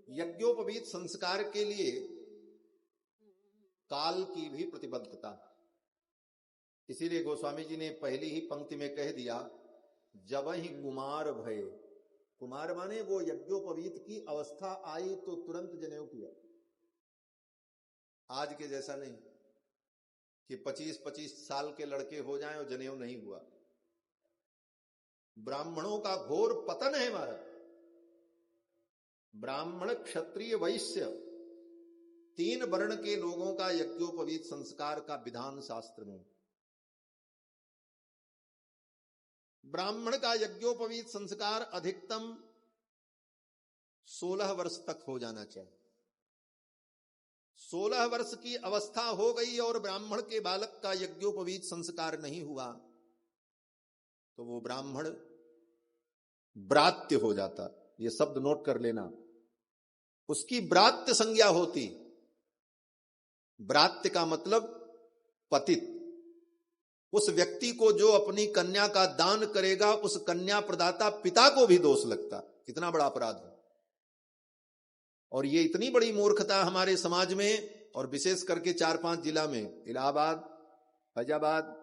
यज्ञोपवीत संस्कार के लिए काल की भी प्रतिबद्धता। इसीलिए गोस्वामी जी ने पहली ही पंक्ति में कह दिया जब ही कुमार भय। कुमार माने वो यज्ञोपवीत की अवस्था आई तो तुरंत जनेऊ किया। आज के जैसा नहीं कि 25-25 साल के लड़के हो जाएं और जनेऊ नहीं हुआ। ब्राह्मणों का घोर पतन है हमारा। ब्राह्मण क्षत्रिय वैश्य 3 वर्ण के लोगों का यज्ञोपवीत संस्कार का विधान शास्त्र में। ब्राह्मण का यज्ञोपवीत संस्कार अधिकतम 16 वर्ष तक हो जाना चाहिए। 16 वर्ष की अवस्था हो गई और ब्राह्मण के बालक का यज्ञोपवीत संस्कार नहीं हुआ तो वो ब्राह्मण ब्रात्य हो जाता। ये शब्द नोट कर लेना, उसकी ब्रात्य संज्ञा होती। ब्रात्य का मतलब पतित। उस व्यक्ति को जो अपनी कन्या का दान करेगा उस कन्या प्रदाता पिता को भी दोष लगता। कितना बड़ा अपराध है। और ये इतनी बड़ी मूर्खता हमारे समाज में, और विशेष करके 4-5 जिला में, इलाहाबाद, फैजाबाद,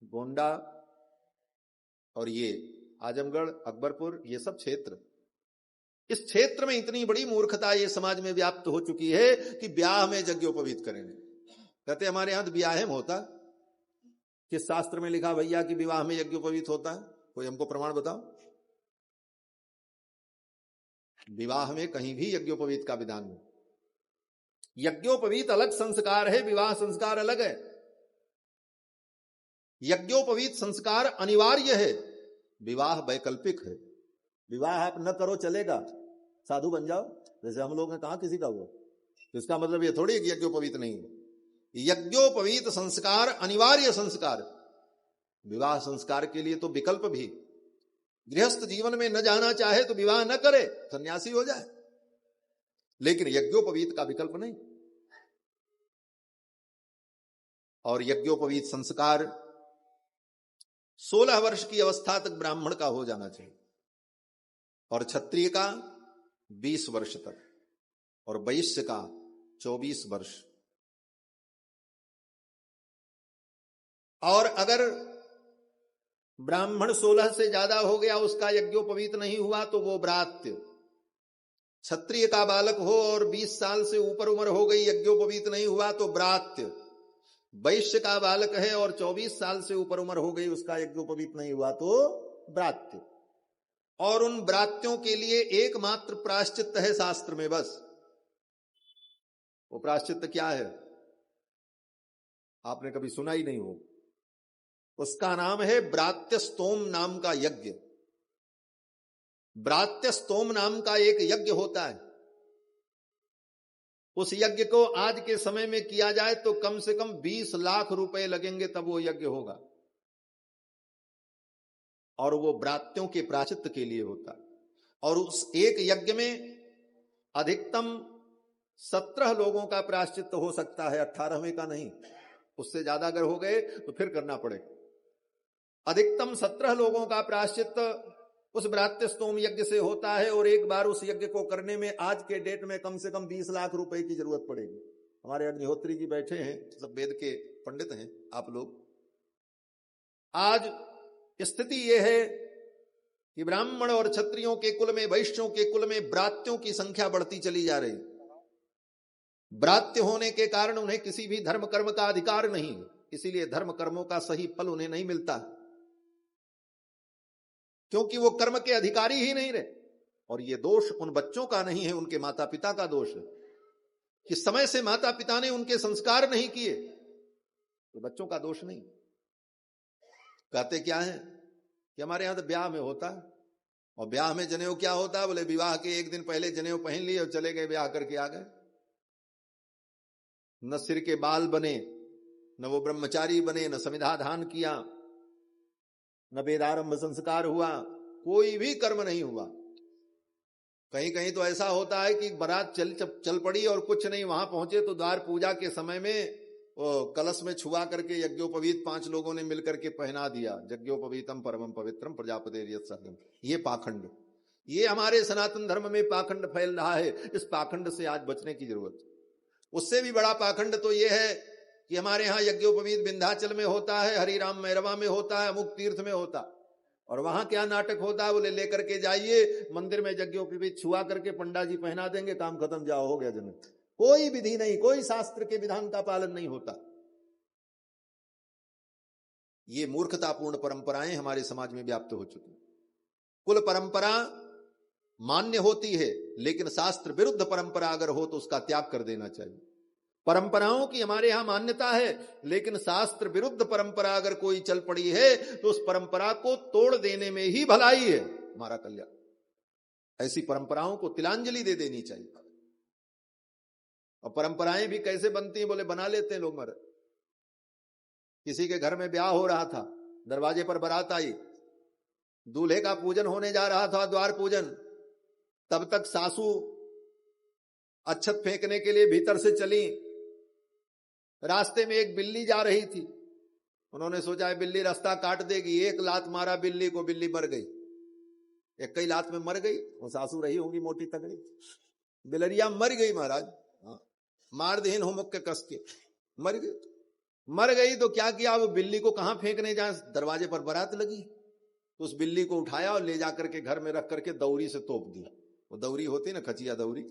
गोंडा और ये आजमगढ़, अकबरपुर, ये सब क्षेत्र, इस क्षेत्र में इतनी बड़ी मूर्खता ये समाज में व्याप्त हो चुकी है कि ब्याह में यज्ञोपवीत करेंगे। कहते हमारे यहां तो ब्याह में होता। किस शास्त्र में लिखा भैया कि विवाह में यज्ञोपवीत होता है? कोई हमको प्रमाण बताओ। विवाह में कहीं भी यज्ञोपवीत का विधान नहीं। यज्ञोपवीत अलग संस्कार है, विवाह संस्कार अलग है। यज्ञोपवीत संस्कार अनिवार्य है, विवाह वैकल्पिक है। विवाह आप न करो चलेगा, साधु बन जाओ, जैसे हम लोग ने कहा किसी का हुआ, तो इसका मतलब ये थोड़ी है कि यज्ञोपवीत नहीं है। यज्ञोपवीत संस्कार अनिवार्य संस्कार। विवाह संस्कार के लिए तो विकल्प भी। गृहस्थ जीवन में न जाना चाहे तो विवाह न करे, सन्यासी हो जाए, लेकिन यज्ञोपवीत का विकल्प नहीं। और यज्ञोपवीत संस्कार 16 वर्ष की अवस्था तक ब्राह्मण का हो जाना चाहिए, और क्षत्रिय का 20 वर्ष तक, और वैश्य का 24 वर्ष। और अगर ब्राह्मण 16 से ज्यादा हो गया, उसका यज्ञोपवीत नहीं हुआ, तो वो ब्रात्य। क्षत्रिय का बालक हो और 20 साल से ऊपर उम्र हो गई, यज्ञोपवीत नहीं हुआ, तो ब्रात्य। वैश्य का बालक है और 24 साल से ऊपर उम्र हो गई, उसका यज्ञोपवीत नहीं हुआ, तो ब्रात्य। और उन ब्रात्यों के लिए एकमात्र प्रायश्चित है शास्त्र में, बस। वो प्रायश्चित क्या है आपने कभी सुना ही नहीं हो। उसका नाम है ब्रात्य स्तोम नाम का यज्ञ। ब्रात्य स्तोम नाम का एक यज्ञ होता है। उस यज्ञ को आज के समय में किया जाए तो कम से कम 20 लाख रुपए लगेंगे, तब वो यज्ञ होगा। और वो ब्रात्यों के प्रायश्चित के लिए होता है। और उस एक यज्ञ में अधिकतम 17 लोगों का प्रायश्चित हो सकता है, 18वें का नहीं। उससे ज्यादा अगर हो गए तो फिर करना पड़ेगा। अधिकतम 17 लोगों का प्रायश्चित उस ब्रात्य स्तोम यज्ञ से होता है। और एक बार उस यज्ञ को करने में आज के डेट में कम से कम 20 लाख रुपए की जरूरत पड़ेगी। हमारे अग्निहोत्री जी बैठे हैं, सब वेद के पंडित हैं आप लोग। आज स्थिति यह है कि ब्राह्मण और क्षत्रियों के कुल में, वैश्यों के कुल में ब्रात्यों की संख्या बढ़ती चली जा रही। ब्रात्य होने के कारण उन्हें किसी भी धर्म कर्म का अधिकार नहीं, इसीलिए धर्म कर्मों का सही फल उन्हें नहीं मिलता, क्योंकि वो कर्म के अधिकारी ही नहीं रहे। और ये दोष उन बच्चों का नहीं है, उनके माता पिता का दोष है कि समय से माता पिता ने उनके संस्कार नहीं किए। तो बच्चों का दोष नहीं। कहते क्या है कि हमारे यहां तो ब्याह में होता है, और ब्याह में जनेऊ क्या होता है? बोले विवाह के एक दिन पहले जनेऊ पहन लिए और चले गए, ब्याह करके आ गए। न सिर के बाल बने, न वो ब्रह्मचारी बने, न समिधाधान किया, न वेदारंभ संस्कार हुआ, कोई भी कर्म नहीं हुआ। कहीं कहीं तो ऐसा होता है कि बारात चल पड़ी और कुछ नहीं, वहां पहुंचे तो द्वार पूजा के समय में कलश में छुआ करके यज्ञोपवीत 5 लोगों ने मिलकर के पहना दिया। यज्ञोपवीतम परमम पवित्रम प्रजापति। ये पाखंड, ये हमारे सनातन धर्म में पाखंड फैल रहा है। इस पाखंड से आज बचने की जरूरत। उससे भी बड़ा पाखंड तो ये है कि हमारे यहाँ यज्ञोपवीत विंध्याचल में होता है, हरिराम मैरवा में होता है, अमुक तीर्थ में होता। और वहां क्या नाटक होता है? बोले लेकर के जाइए मंदिर में, यज्ञोपवीत छुआ करके पंडा जी पहना देंगे, काम खत्म, जाओ हो गया जन्म। कोई विधि नहीं, कोई शास्त्र के विधान का पालन नहीं होता। ये मूर्खतापूर्ण परंपराएं हमारे समाज में व्याप्त हो चुकी। कुल परंपरा मान्य होती है, लेकिन शास्त्र विरुद्ध परंपरा अगर हो तो उसका त्याग कर देना चाहिए। परंपराओं की हमारे यहां मान्यता है, लेकिन शास्त्र विरुद्ध परंपरा अगर कोई चल पड़ी है तो उस परंपरा को तोड़ देने में ही भलाई है, हमारा कल्याण। ऐसी परंपराओं को तिलांजलि दे देनी चाहिए। और परंपराएं भी कैसे बनती हैं, बोले बना लेते हैं लोग। मर किसी के घर में ब्याह हो रहा था, दरवाजे पर बारात आई, दूल्हे का पूजन होने जा रहा था, द्वार पूजन, तब तक सासू अक्षत फेंकने के लिए भीतर से चली। रास्ते में एक बिल्ली जा रही थी, उन्होंने सोचा है बिल्ली रास्ता काट देगी, एक लात मारा बिल्ली को, बिल्ली मर गई। एक ही लात में मर गई। वो सासू रही होंगी मोटी तगड़ी, बिलरिया मर गई महाराज, मार दीन हो मुख के कस के मर गई। मर गई तो क्या किया, वो बिल्ली को कहां फेंकने जाए, दरवाजे पर बारात लगी, तो उस बिल्ली को उठाया और ले जाकर के घर में रख करके दौरी से तोप दी। वो दौरी होती ना, खचिया दौरी,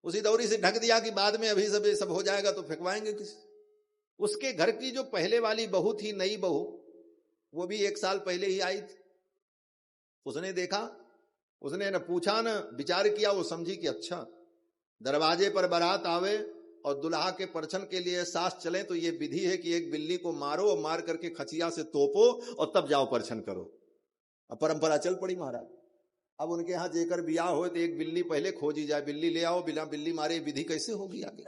उसी दौरी से ढक दिया कि बाद में अभी सब हो जाएगा तो फेंकवाएंगे किसी। उसके घर की जो पहले वाली बहू थी, नई बहू, वो भी 1 साल पहले ही आई थी। उसने देखा, उसने न पूछा न विचार किया, वो समझी कि अच्छा दरवाजे पर बारात आवे और दुल्हा के परछन के लिए सास चले तो ये विधि है कि एक बिल्ली को मारो और मार करके खचिया से तोपो और तब जाओ परछन करो। अब परंपरा चल पड़ी महाराज। अब उनके यहाँ जेकर बियाह हो तो एक बिल्ली पहले खोजी जाए, बिल्ली ले आओ, बिना बिल्ली मारे विधि कैसे होगी आगे।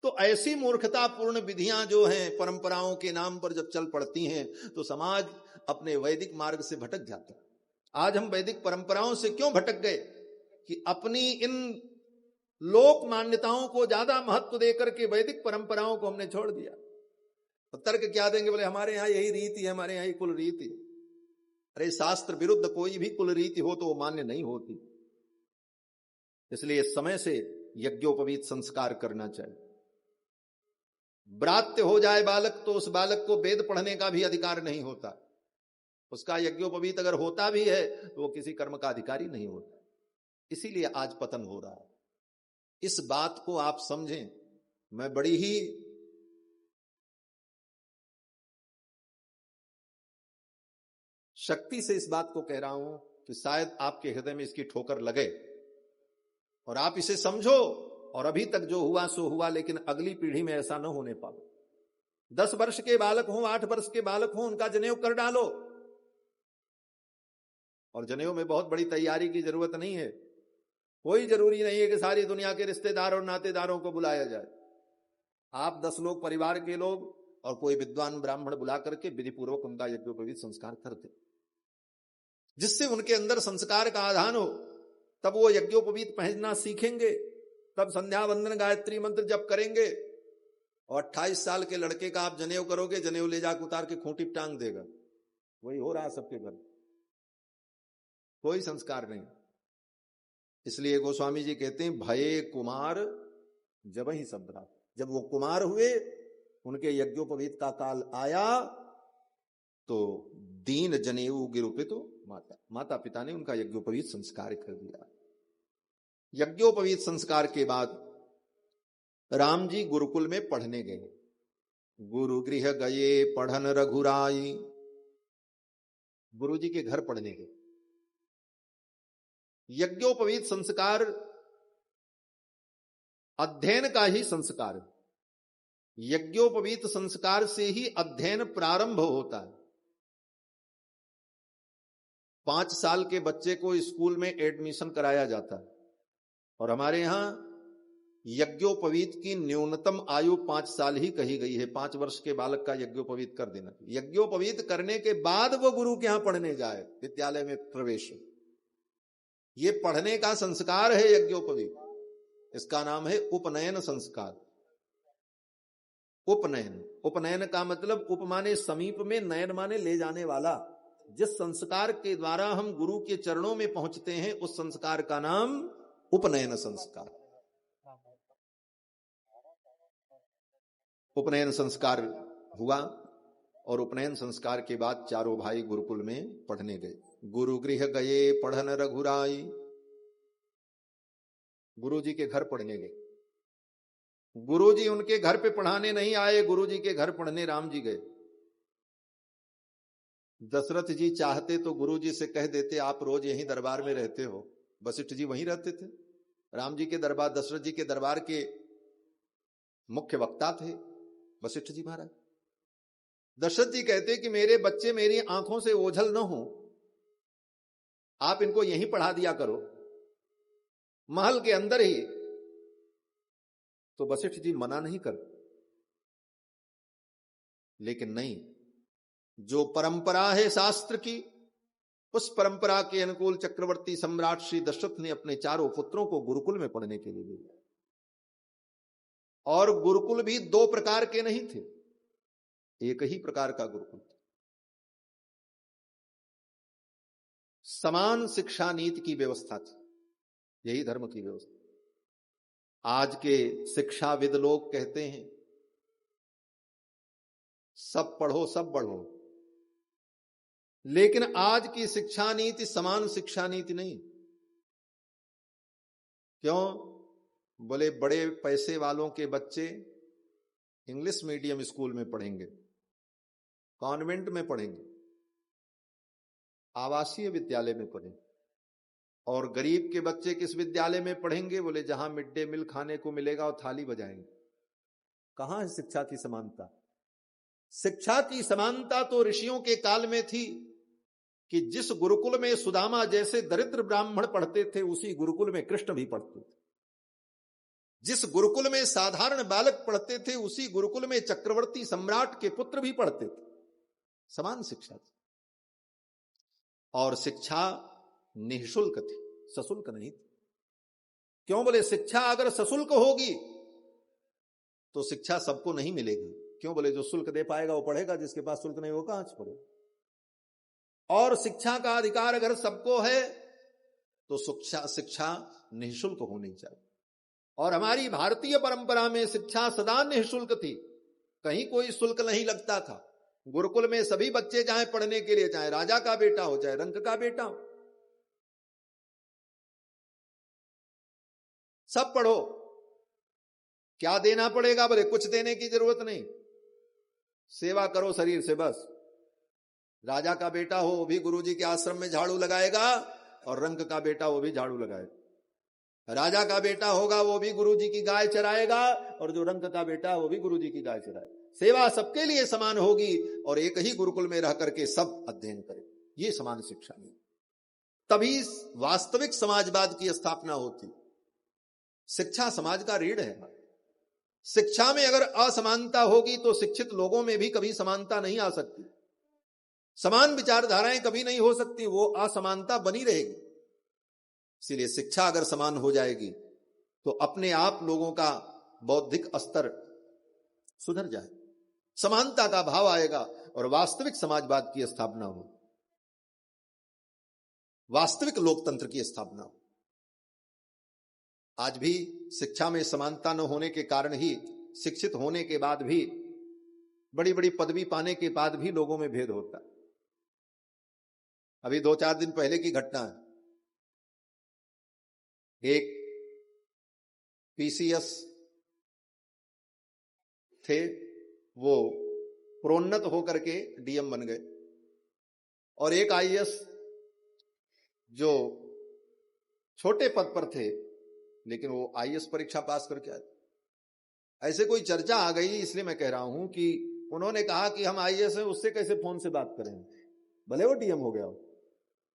तो ऐसी मूर्खतापूर्ण विधियां जो हैं परंपराओं के नाम पर जब चल पड़ती हैं तो समाज अपने वैदिक मार्ग से भटक जाता है। आज हम वैदिक परंपराओं से क्यों भटक गए कि अपनी इन लोक मान्यताओं को ज्यादा महत्व देकर के वैदिक परंपराओं को हमने छोड़ दिया। तो तर्क क्या देंगे, बोले हमारे यहाँ यही रीति है, हमारे यहाँ ही कुल रीति। अरे शास्त्र विरुद्ध कोई भी कुल रीति हो तो वो मान्य नहीं होती। इसलिए समय से यज्ञोपवीत संस्कार करना चाहिए। ब्रात्य हो जाए बालक तो उस बालक को वेद पढ़ने का भी अधिकार नहीं होता। उसका यज्ञोपवीत अगर होता भी है तो वो किसी कर्म का अधिकारी नहीं होता। इसीलिए आज पतन हो रहा है। इस बात को आप समझें। मैं बड़ी ही शक्ति से इस बात को कह रहा हूं कि शायद आपके हृदय में इसकी ठोकर लगे और आप इसे समझो। और अभी तक जो हुआ सो हुआ, लेकिन अगली पीढ़ी में ऐसा न होने पाओ। 10 वर्ष के बालक हों, 8 वर्ष के बालक हों, उनका जनेऊ कर डालो। और जनेऊ में बहुत बड़ी तैयारी की जरूरत नहीं है। कोई जरूरी नहीं है कि सारी दुनिया के रिश्तेदार और नातेदारों को बुलाया जाए। आप 10 लोग परिवार के लोग और कोई विद्वान ब्राह्मण बुला करके विधि पूर्वक उनका यज्ञोपवीत संस्कार कर दे, जिससे उनके अंदर संस्कार का आधान हो। तब वो यज्ञोपवीत पहनना सीखेंगे, तब संध्या वंदन गायत्री मंत्र जप करेंगे। और 28 साल के लड़के का आप जनेऊ करोगे, जनेऊ ले जाकर उतार के खूंटी टांग देगा। वही हो रहा है सबके घर, कोई संस्कार नहीं। इसलिए गोस्वामी जी कहते हैं भये कुमार जब ही सबरा। जब वो कुमार हुए, उनके यज्ञोपवीत का काल आया तो दीन जनेऊ गिरुपित माता पिता ने उनका यज्ञोपवीत संस्कार कर दिया। यज्ञोपवीत संस्कार के बाद राम जी गुरुकुल में पढ़ने गए। गुरु गृह गए पढ़न रघुराई। गुरु जी के घर पढ़ने गए। यज्ञोपवीत संस्कार अध्ययन का ही संस्कार है। यज्ञोपवीत संस्कार से ही अध्ययन प्रारंभ होता है। 5 साल के बच्चे को स्कूल में एडमिशन कराया जाता है और हमारे यहां यज्ञोपवीत की न्यूनतम आयु 5 साल ही कही गई है। 5 वर्ष के बालक का यज्ञोपवीत कर देना। यज्ञोपवीत करने के बाद वो गुरु के यहां पढ़ने जाए, विद्यालय में प्रवेश। ये पढ़ने का संस्कार है यज्ञोपवीत। इसका नाम है उपनयन संस्कार। उपनयन, उपनयन का मतलब उप माने समीप में, नयन माने ले जाने वाला। जिस संस्कार के द्वारा हम गुरु के चरणों में पहुंचते हैं उस संस्कार का नाम उपनयन संस्कार। उपनयन संस्कार हुआ और उपनयन संस्कार के बाद चारों भाई गुरुकुल में पढ़ने गए। गुरु गृह गए पढ़न रघुराई। गुरु जी के घर पढ़ने गए। गुरु जी उनके घर पे पढ़ाने नहीं आए, गुरु जी के घर पढ़ने राम जी गए। दशरथ जी चाहते तो गुरु जी से कह देते आप रोज यहीं दरबार में रहते हो। वशिष्ठ जी वहीं रहते थे। राम जी के दरबार, दशरथ जी के दरबार के मुख्य वक्ता थे वशिष्ठ जी महाराज। दशरथ जी कहते कि मेरे बच्चे मेरी आंखों से ओझल न हो, आप इनको यहीं पढ़ा दिया करो। महल के अंदर ही तो वशिष्ठ जी मना नहीं कर, लेकिन नहीं, जो परंपरा है शास्त्र की, उस परंपरा के अनुकूल चक्रवर्ती सम्राट श्री दशरथ ने अपने चारों पुत्रों को गुरुकुल में पढ़ने के लिए भेजा। और गुरुकुल भी दो प्रकार के नहीं थे, एक ही प्रकार का गुरुकुल था। समान शिक्षा नीति की व्यवस्था थी, यही धर्म की व्यवस्था। आज के शिक्षाविद लोग कहते हैं सब पढ़ो सब बढ़ो, लेकिन आज की शिक्षा नीति समान शिक्षा नीति नहीं। क्यों? बोले बड़े पैसे वालों के बच्चे इंग्लिश मीडियम स्कूल में पढ़ेंगे, कॉन्वेंट में पढ़ेंगे, आवासीय विद्यालय में पढ़ेंगे, और गरीब के बच्चे किस विद्यालय में पढ़ेंगे? बोले जहां मिड डे मील खाने को मिलेगा और थाली बजाएंगे। कहां है शिक्षा की समानता? शिक्षा की समानता तो ऋषियों के काल में थी कि जिस गुरुकुल में सुदामा जैसे दरिद्र ब्राह्मण पढ़ते थे, उसी गुरुकुल में कृष्ण भी पढ़ते थे। जिस गुरुकुल में साधारण बालक पढ़ते थे, उसी गुरुकुल में चक्रवर्ती सम्राट के पुत्र भी पढ़ते थे। समान शिक्षा थी, और शिक्षा निःशुल्क थी, सशुल्क नहीं थी। क्यों? बोले शिक्षा अगर सशुल्क होगी तो शिक्षा सबको नहीं मिलेगी। क्यों? बोले जो शुल्क दे पाएगा वो पढ़ेगा, जिसके पास शुल्क नहीं वो कहां से पढ़ेगा। और शिक्षा का अधिकार अगर सबको है तो शिक्षा निःशुल्क होनी चाहिए। और हमारी भारतीय परंपरा में शिक्षा सदा निःशुल्क थी, कहीं कोई शुल्क नहीं लगता था। गुरुकुल में सभी बच्चे जाए पढ़ने के लिए, चाहे राजा का बेटा हो चाहे रंक का बेटा हो, सब पढ़ो। क्या देना पड़ेगा? बोले कुछ देने की जरूरत नहीं, सेवा करो शरीर से बस। राजा का बेटा हो वो भी गुरुजी के आश्रम में झाड़ू लगाएगा, और रंक का बेटा वो भी झाड़ू लगाएगा। राजा का बेटा होगा वो भी गुरुजी की गाय चराएगा, और जो रंक का बेटा वो भी गुरुजी की गाय चराएगा। सेवा सबके लिए समान होगी, और एक ही गुरुकुल में रह करके सब अध्ययन करें। ये समान शिक्षा नहीं, तभी वास्तविक समाजवाद की स्थापना होती। शिक्षा समाज का रीढ़ है। शिक्षा में अगर असमानता होगी तो शिक्षित लोगों में भी कभी समानता नहीं आ सकती, समान विचारधाराएं कभी नहीं हो सकती, वो असमानता बनी रहेगी। इसलिए शिक्षा अगर समान हो जाएगी तो अपने आप लोगों का बौद्धिक स्तर सुधर जाए, समानता का भाव आएगा, और वास्तविक समाजवाद की स्थापना हो, वास्तविक लोकतंत्र की स्थापना हो। आज भी शिक्षा में समानता न होने के कारण ही शिक्षित होने के बाद भी, बड़ी बड़ी पदवी पाने के बाद भी लोगों में भेद होता है। अभी 2-4 दिन पहले की घटना है, एक पीसीएस थे, वो प्रोन्नत होकर के डीएम बन गए, और एक आईएएस जो छोटे पद पर थे लेकिन वो आईएएस परीक्षा पास करके आए। ऐसे कोई चर्चा आ गई, इसलिए मैं कह रहा हूं कि उन्होंने कहा कि हम आईएएस हैं, उससे कैसे फोन से बात करें, भले वो डीएम हो गया हो,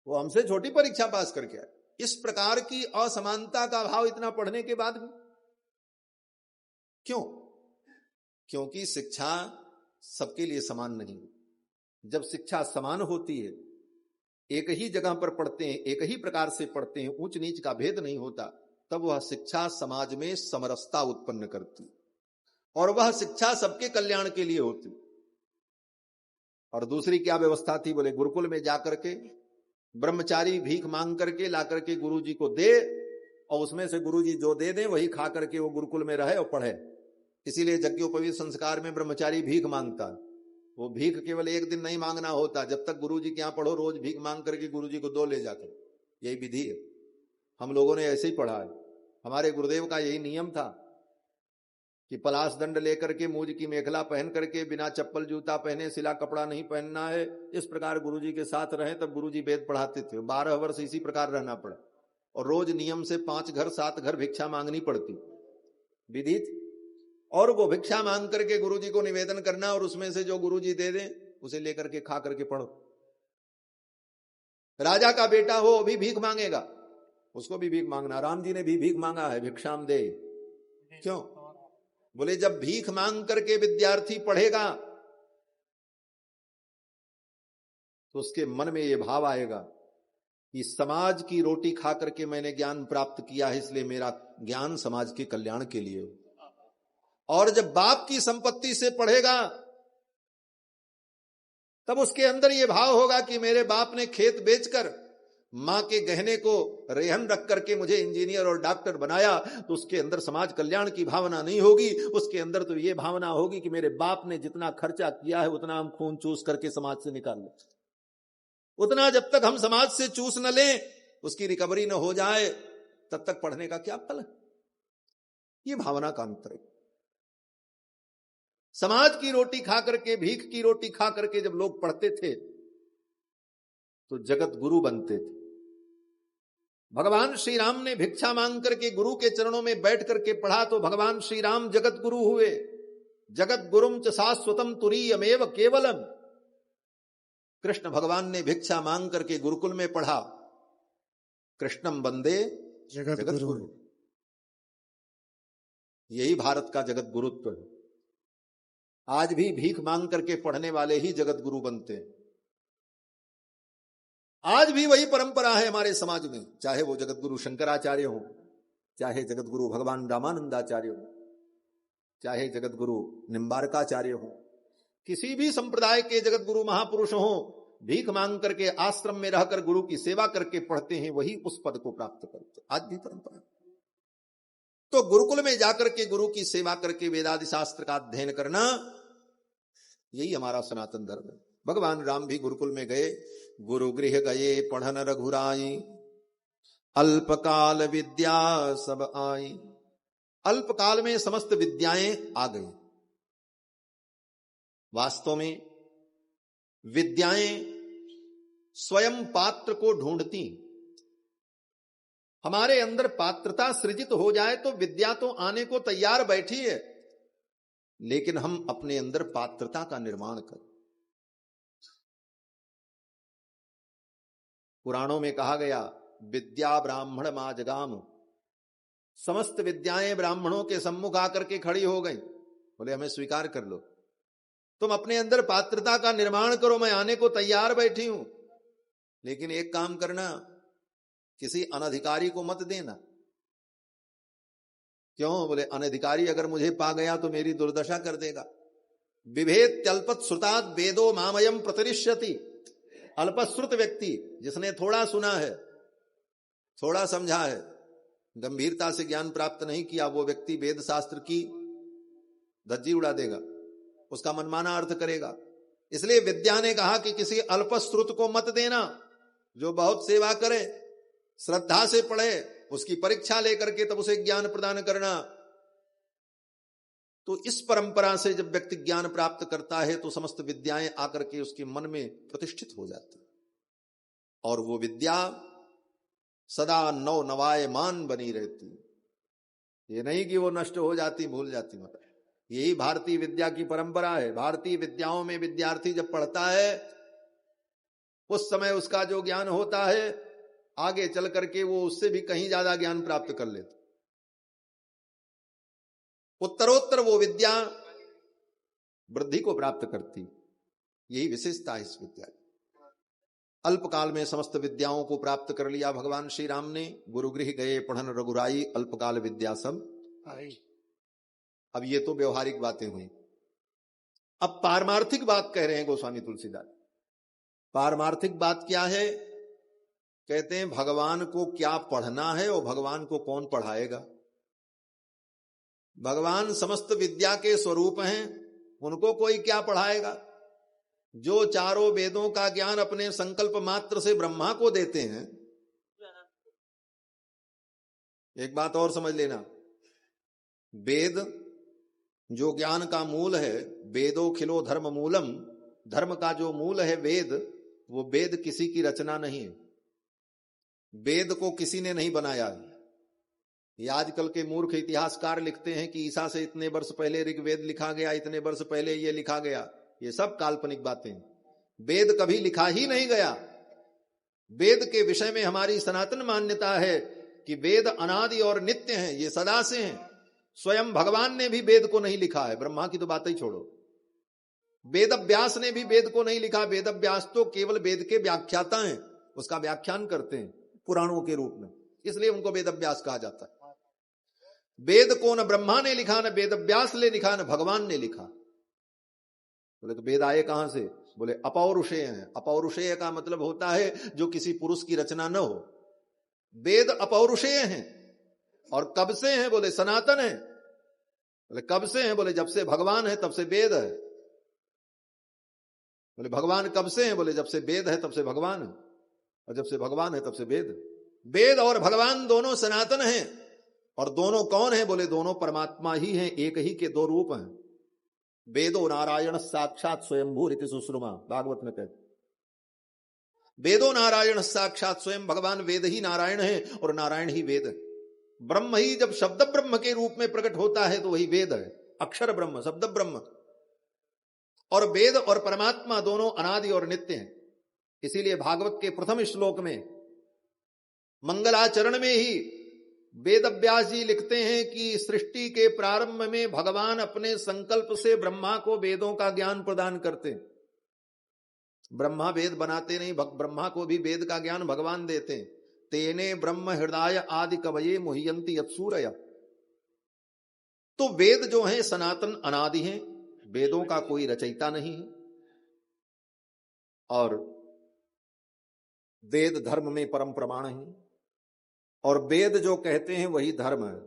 वो हमसे छोटी परीक्षा पास करके आए। इस प्रकार की असमानता का भाव इतना पढ़ने के बाद भी क्यों? क्योंकि शिक्षा सबके लिए समान नहीं। जब शिक्षा समान होती है, एक ही जगह पर पढ़ते हैं, एक ही प्रकार से पढ़ते हैं, ऊंच नीच का भेद नहीं होता, तब वह शिक्षा समाज में समरसता उत्पन्न करती, और वह शिक्षा सबके कल्याण के लिए होती। और दूसरी क्या व्यवस्था थी? बोले गुरुकुल में जाकर के ब्रह्मचारी भीख मांग करके ला करके गुरुजी को दे, और उसमें से गुरुजी जो दे दे वही खा करके वो गुरुकुल में रहे और पढ़े। इसीलिए यज्ञोपवीत संस्कार में ब्रह्मचारी भीख मांगता। वो भीख केवल एक दिन नहीं मांगना होता, जब तक गुरुजी के यहाँ पढ़ो रोज भीख मांग करके गुरुजी को दो ले जाकर, यही विधि है। हम लोगों ने ऐसे ही पढ़ा है। हमारे गुरुदेव का यही नियम था कि पलाश दंड लेकर के, मूज की मेखला पहन करके, बिना चप्पल जूता पहने, सिला कपड़ा नहीं पहनना है। इस प्रकार गुरुजी के साथ रहे, तब गुरुजी वेद पढ़ाते थे। 12 वर्ष इसी प्रकार रहना पड़ा, और रोज नियम से 5 घर 7 घर भिक्षा मांगनी पड़ती, विधि थी। और वो भिक्षा मांग करके गुरुजी को निवेदन करना, और उसमें से जो गुरुजी दे दें उसे लेकर के खा करके पढ़ो। राजा का बेटा हो वो भी भीख मांगेगा, उसको भी भीख मांगना। राम जी ने भी भीख मांगा है, भिक्षाम दे। क्यों? बोले जब भीख मांग करके विद्यार्थी पढ़ेगा तो उसके मन में ये भाव आएगा कि समाज की रोटी खा करके मैंने ज्ञान प्राप्त किया है, इसलिए मेरा ज्ञान समाज के कल्याण के लिए हो। और जब बाप की संपत्ति से पढ़ेगा तब उसके अंदर ये भाव होगा कि मेरे बाप ने खेत बेचकर मां के गहने को रेहन रख करके मुझे इंजीनियर और डॉक्टर बनाया, तो उसके अंदर समाज कल्याण की भावना नहीं होगी। उसके अंदर तो ये भावना होगी कि मेरे बाप ने जितना खर्चा किया है उतना हम खून चूस करके समाज से निकाल लें, उतना जब तक हम समाज से चूस न लें, उसकी रिकवरी न हो जाए, तब तक पढ़ने का क्या फल है। ये भावना का अंतर है। समाज की रोटी खा करके, भीख की रोटी खा करके जब लोग पढ़ते थे तो जगत गुरु बनते थे। भगवान श्री राम ने भिक्षा मांग करके गुरु के चरणों में बैठ करके पढ़ा तो भगवान श्री राम जगत गुरु हुए। जगत गुरुम च शाश्वतम तुरीयमेव केवलम। कृष्ण भगवान ने भिक्षा मांग करके गुरुकुल में पढ़ा, कृष्णम वंदे जगत गुरु। यही भारत का जगत गुरुत्व है। आज भी भीख मांग करके पढ़ने वाले ही जगत गुरु बनते हैं। आज भी वही परंपरा है हमारे समाज में, चाहे वो जगत गुरु शंकराचार्य हो, चाहे जगत गुरु भगवान रामानंदाचार्य हो, चाहे जगत गुरु निम्बारकाचार्य हो, किसी भी संप्रदाय के जगत गुरु महापुरुष हो, भीख मांग करके आश्रम में रहकर गुरु की सेवा करके पढ़ते हैं, वही उस पद को प्राप्त करते। आज भी परंपरा। तो गुरुकुल में जाकर के गुरु की सेवा करके वेदादि शास्त्र का अध्ययन करना, यही हमारा सनातन धर्म है। भगवान राम भी गुरुकुल में गए, गुरु गृह गए पढ़न रघुराई, अल्पकाल विद्या सब आई। अल्पकाल में समस्त विद्याएं आ गई। वास्तव में विद्याएं स्वयं पात्र को ढूंढती। हमारे अंदर पात्रता सृजित हो जाए तो विद्या तो आने को तैयार बैठी है, लेकिन हम अपने अंदर पात्रता का निर्माण करें। पुराणों में कहा गया, विद्या ब्राह्मण माजगाम। समस्त विद्याएं ब्राह्मणों के सम्मुख आकर के खड़ी हो गई। बोले हमें स्वीकार कर लो, तुम अपने अंदर पात्रता का निर्माण करो, मैं आने को तैयार बैठी हूं, लेकिन एक काम करना, किसी अनधिकारी को मत देना। क्यों? बोले अनधिकारी अगर मुझे पा गया तो मेरी दुर्दशा कर देगा। विभेद त्यल्पत श्रुतात् वेदो मामयम प्रतिरिष्यति। अल्पश्रुत व्यक्ति, जिसने थोड़ा सुना है, थोड़ा समझा है, गंभीरता से ज्ञान प्राप्त नहीं किया, वो व्यक्ति वेद शास्त्र की धज्जी उड़ा देगा, उसका मनमाना अर्थ करेगा। इसलिए विद्या ने कहा कि किसी अल्पश्रुत को मत देना। जो बहुत सेवा करे, श्रद्धा से पढ़े, उसकी परीक्षा लेकर के तब उसे ज्ञान प्रदान करना। तो इस परंपरा से जब व्यक्ति ज्ञान प्राप्त करता है तो समस्त विद्याएं आकर के उसके मन में प्रतिष्ठित हो जाती, और वो विद्या सदा नव नवायमान बनी रहती। ये नहीं कि वो नष्ट हो जाती, भूल जाती। मतलब यही भारतीय विद्या की परंपरा है। भारतीय विद्याओं में विद्यार्थी जब पढ़ता है, उस समय उसका जो ज्ञान होता है, आगे चल करके वो उससे भी कहीं ज्यादा ज्ञान प्राप्त कर लेता। उत्तरोत्तर वो विद्या वृद्धि को प्राप्त करती। यही विशेषता है इस विद्या की। अल्पकाल में समस्त विद्याओं को प्राप्त कर लिया भगवान श्री राम ने। गुरुगृह गए पढ़न रघुराई, अल्पकाल विद्या सब आई। अब ये तो व्यवहारिक बातें हुई। अब पारमार्थिक बात कह रहे हैं गोस्वामी तुलसीदास। पारमार्थिक बात क्या है? कहते हैं भगवान को क्या पढ़ना है और भगवान को कौन पढ़ाएगा। भगवान समस्त विद्या के स्वरूप हैं, उनको कोई क्या पढ़ाएगा। जो चारों वेदों का ज्ञान अपने संकल्प मात्र से ब्रह्मा को देते हैं। एक बात और समझ लेना, वेद जो ज्ञान का मूल है, वेदो खिलो धर्म मूलम, धर्म का जो मूल है वेद, वो वेद किसी की रचना नहीं है। वेद को किसी ने नहीं बनाया है। ये आजकल के मूर्ख इतिहासकार लिखते हैं कि ईसा से इतने वर्ष पहले ऋग्वेद लिखा गया, इतने वर्ष पहले ये लिखा गया। ये सब काल्पनिक बातें। वेद कभी लिखा ही नहीं गया। वेद के विषय में हमारी सनातन मान्यता है कि वेद अनादि और नित्य हैं, ये सदा से हैं। स्वयं भगवान ने भी वेद को नहीं लिखा है, ब्रह्मा की तो बात ही छोड़ो। वेद व्यास ने भी वेद को नहीं लिखा। वेद व्यास तो केवल वेद के व्याख्याता हैं, उसका व्याख्यान करते हैं पुराणों के रूप में, इसलिए उनको वेद व्यास कहा जाता है। वेद को न ब्रह्मा ने लिखा, न वेद व्यास ने लिखा, न भगवान ने लिखा। बोले तो वेद आए कहां से? बोले अपौरुषेय हैं। अपौरुषेय का मतलब होता है जो किसी पुरुष की रचना न हो। वेद अपौरुषेय हैं। और कब से हैं? बोले सनातन है। बोले कब से हैं? बोले जब से भगवान है तब से वेद है। बोले भगवान कब से हैं? बोले जब से वेद है तब से भगवान है, और जब से भगवान है तब से वेद। वेद और भगवान दोनों सनातन हैं। और दोनों कौन है? बोले दोनों परमात्मा ही हैं, एक ही के दो रूप हैं। वेदो नारायण साक्षात स्वयंभू इति सुश्रुमा, भागवत में कहते वेदो नारायण साक्षात, स्वयं भगवान वेद ही नारायण है और नारायण ही वेद है। ब्रह्म ही जब शब्द ब्रह्म के रूप में प्रकट होता है तो वही वेद है, अक्षर ब्रह्म, शब्द ब्रह्म। और वेद और परमात्मा दोनों अनादि और नित्य हैं। इसीलिए भागवत के प्रथम श्लोक में मंगलाचरण में ही वेद व्यास जी लिखते हैं कि सृष्टि के प्रारंभ में भगवान अपने संकल्प से ब्रह्मा को वेदों का ज्ञान प्रदान करते हैं। ब्रह्मा वेद बनाते नहीं, ब्रह्मा को भी वेद का ज्ञान भगवान देते हैं। तेने ब्रह्म हृदय आदि कवये मुह्यंति यत्सूरय। तो वेद जो है सनातन अनादि हैं, वेदों का कोई रचयिता नहीं है। और वेद धर्म में परम प्रमाण है। और वेद जो कहते हैं वही धर्म है।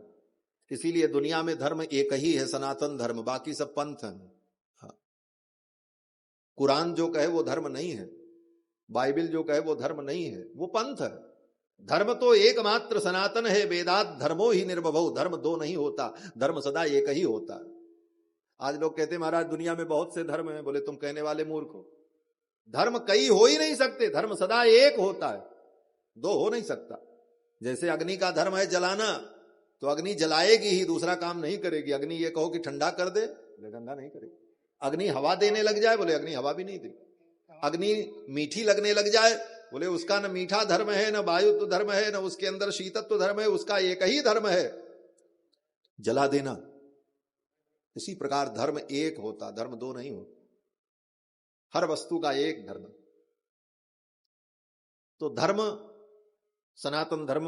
इसीलिए दुनिया में धर्म एक ही है, सनातन धर्म, बाकी सब पंथ हैं। हाँ। कुरान जो कहे वो धर्म नहीं है, बाइबल जो कहे वो धर्म नहीं है, वो पंथ है। धर्म तो एकमात्र सनातन है। वेदात धर्मो ही निर्भवो, धर्म दो नहीं होता, धर्म सदा एक ही होता है। आज लोग कहते महाराज दुनिया में बहुत से धर्म हैं। बोले तुम कहने वाले मूर्ख हो। धर्म कई हो ही नहीं सकते, धर्म सदा एक होता है, दो हो नहीं सकता। जैसे अग्नि का धर्म है जलाना, तो अग्नि जलाएगी ही, दूसरा काम नहीं करेगी। अग्नि ये कहो कि ठंडा कर दे, बोले ठंडा नहीं करेगी। अग्नि हवा देने लग जाए, बोले अग्नि हवा भी नहीं देगी। अग्नि मीठी लगने लग जाए, बोले उसका न मीठा धर्म है, न वायुत्व धर्म है, न उसके अंदर शीतत्व धर्म है, उसका एक ही धर्म है, जला देना। इसी प्रकार धर्म एक होता, धर्म दो नहीं होता। हर वस्तु का एक धर्म। तो धर्म, सनातन धर्म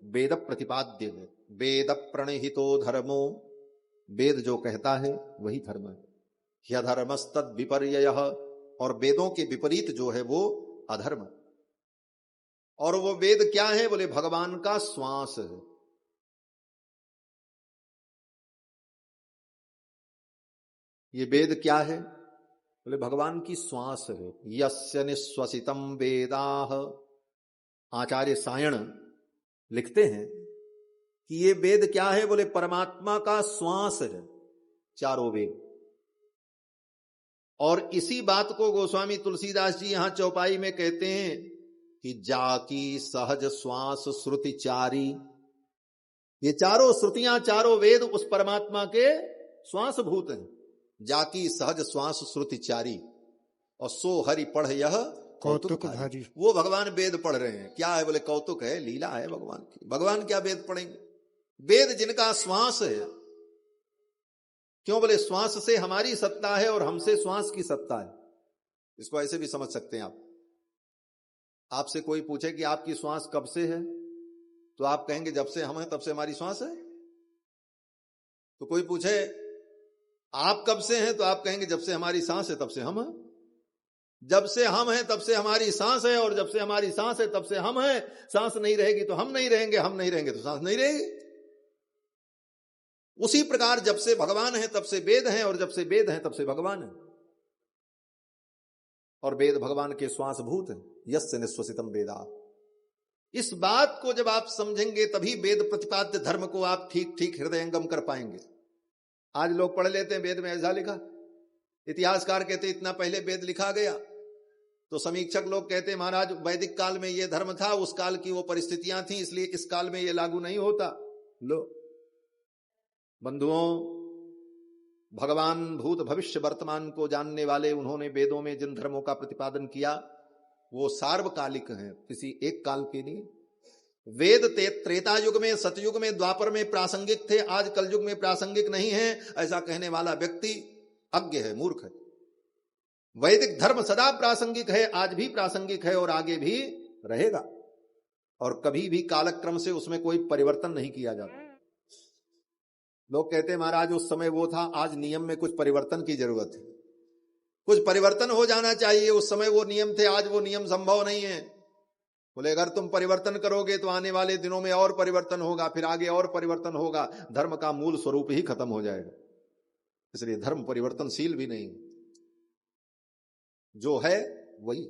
वेद प्रतिपाद्य है। वेद प्रणहितो धर्मो, वेद जो कहता है वही धर्म है। ह्यधर्मस्तद विपर्ययः, और वेदों के विपरीत जो है वो अधर्म। और वो वेद क्या है? बोले भगवान का श्वास है। ये वेद क्या है? बोले भगवान की श्वास है। यस्य निश्वसितम वेदाः, आचार्य सायण लिखते हैं कि ये वेद क्या है? बोले परमात्मा का श्वास है, चारों वेद। और इसी बात को गोस्वामी तुलसीदास जी यहां चौपाई में कहते हैं कि जाकी सहज श्वास श्रुति चारी। ये चारों श्रुतियां, चारों वेद उस परमात्मा के श्वास भूत हैं। जाकी सहज श्वास श्रुति चारी, और सो हरि पढ़ यह कौतुक भारी। वो भगवान वेद पढ़ रहे हैं। क्या है? बोले कौतुक है, लीला है भगवान की। भगवान क्या वेद पढ़ेंगे? वेद जिनका श्वास है। क्यों? बोले श्वास से हमारी सत्ता है और हमसे श्वास की सत्ता है। इसको ऐसे भी समझ सकते हैं आप। आपसे कोई पूछे कि आपकी श्वास कब से है, तो आप कहेंगे जब से हम हैं तब से हमारी श्वास है। तो कोई पूछे आप कब से हैं, तो आप कहेंगे जब से हमारी सांस है तब से हम हैं। जब से हम हैं तब से हमारी सांस है, और जब से हमारी सांस है तब से हम हैं। सांस नहीं रहेगी तो हम नहीं रहेंगे, हम नहीं रहेंगे तो सांस नहीं रहेगी। उसी प्रकार जब से भगवान है तब से वेद हैं, और जब से वेद हैं तब से भगवान है। और वेद भगवान के श्वास भूत हैं। यस्य निश्वसितम वेदा। इस बात को जब आप समझेंगे तभी वेद प्रतिपाद्य धर्म को आप ठीक ठीक हृदयंगम कर पाएंगे। आज लोग पढ़ लेते हैं वेद में ऐसा लिखा, इतिहासकार कहते इतना पहले वेद लिखा गया। तो समीक्षक लोग कहते महाराज वैदिक काल में ये धर्म था, उस काल की वो परिस्थितियां थी, इसलिए इस काल में ये लागू नहीं होता। लो बंधुओं, भगवान भूत भविष्य वर्तमान को जानने वाले उन्होंने वेदों में जिन धर्मों का प्रतिपादन किया वो सार्वकालिक हैं, किसी एक काल के नहीं। वेद त्रेता युग में, सतयुग में, द्वापर में प्रासंगिक थे, आज कलयुग में प्रासंगिक नहीं है, ऐसा कहने वाला व्यक्ति अज्ञ है, मूर्ख है। वैदिक धर्म सदा प्रासंगिक है, आज भी प्रासंगिक है और आगे भी रहेगा, और कभी भी कालक्रम से उसमें कोई परिवर्तन नहीं किया जाता। लोग कहते हैं महाराज उस समय वो था, आज नियम में कुछ परिवर्तन की जरूरत है, कुछ परिवर्तन हो जाना चाहिए। उस समय वो नियम थे, आज वो नियम संभव नहीं है। बोले अगर तुम परिवर्तन करोगे तो आने वाले दिनों में और परिवर्तन होगा, फिर आगे और परिवर्तन होगा, धर्म का मूल स्वरूप ही खत्म हो जाएगा। इसलिए धर्म परिवर्तनशील भी नहीं, जो है वही।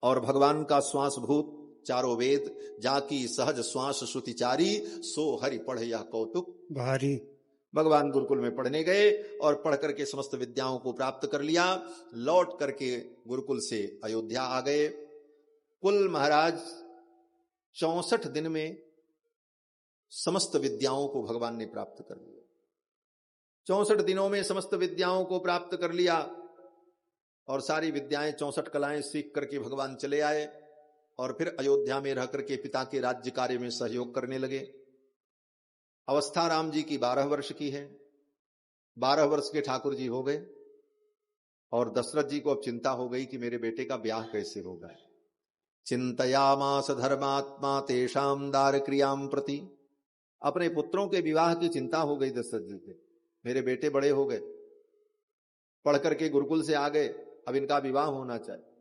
और भगवान का श्वास भूत चारों वेद, जाकी सहज श्वास श्रुतिचारी, सो हरि पढ़े यह कौतुक भारी। भगवान गुरुकुल में पढ़ने गए और पढ़ करके समस्त विद्याओं को प्राप्त कर लिया। लौट करके गुरुकुल से अयोध्या आ गए। कुल महाराज 64 दिन में समस्त विद्याओं को भगवान ने प्राप्त कर लिया। 64 दिनों में समस्त विद्याओं को प्राप्त कर लिया और सारी विद्याएं 64 कलाएं सीख करके भगवान चले आए और फिर अयोध्या में रह करके पिता के राज्य कार्य में सहयोग करने लगे। अवस्था राम जी की 12 वर्ष की है, 12 वर्ष के ठाकुर जी हो गए और दशरथ जी को अब चिंता हो गई कि मेरे बेटे का ब्याह कैसे होगा। चिंतयामास धर्मात्मा तेषाम दार क्रियाम प्रति, अपने पुत्रों के विवाह की चिंता हो गई दशरथ जी के। मेरे बेटे बड़े हो गए, पढ़ करके गुरुकुल से आ गए, अब इनका विवाह होना चाहिए।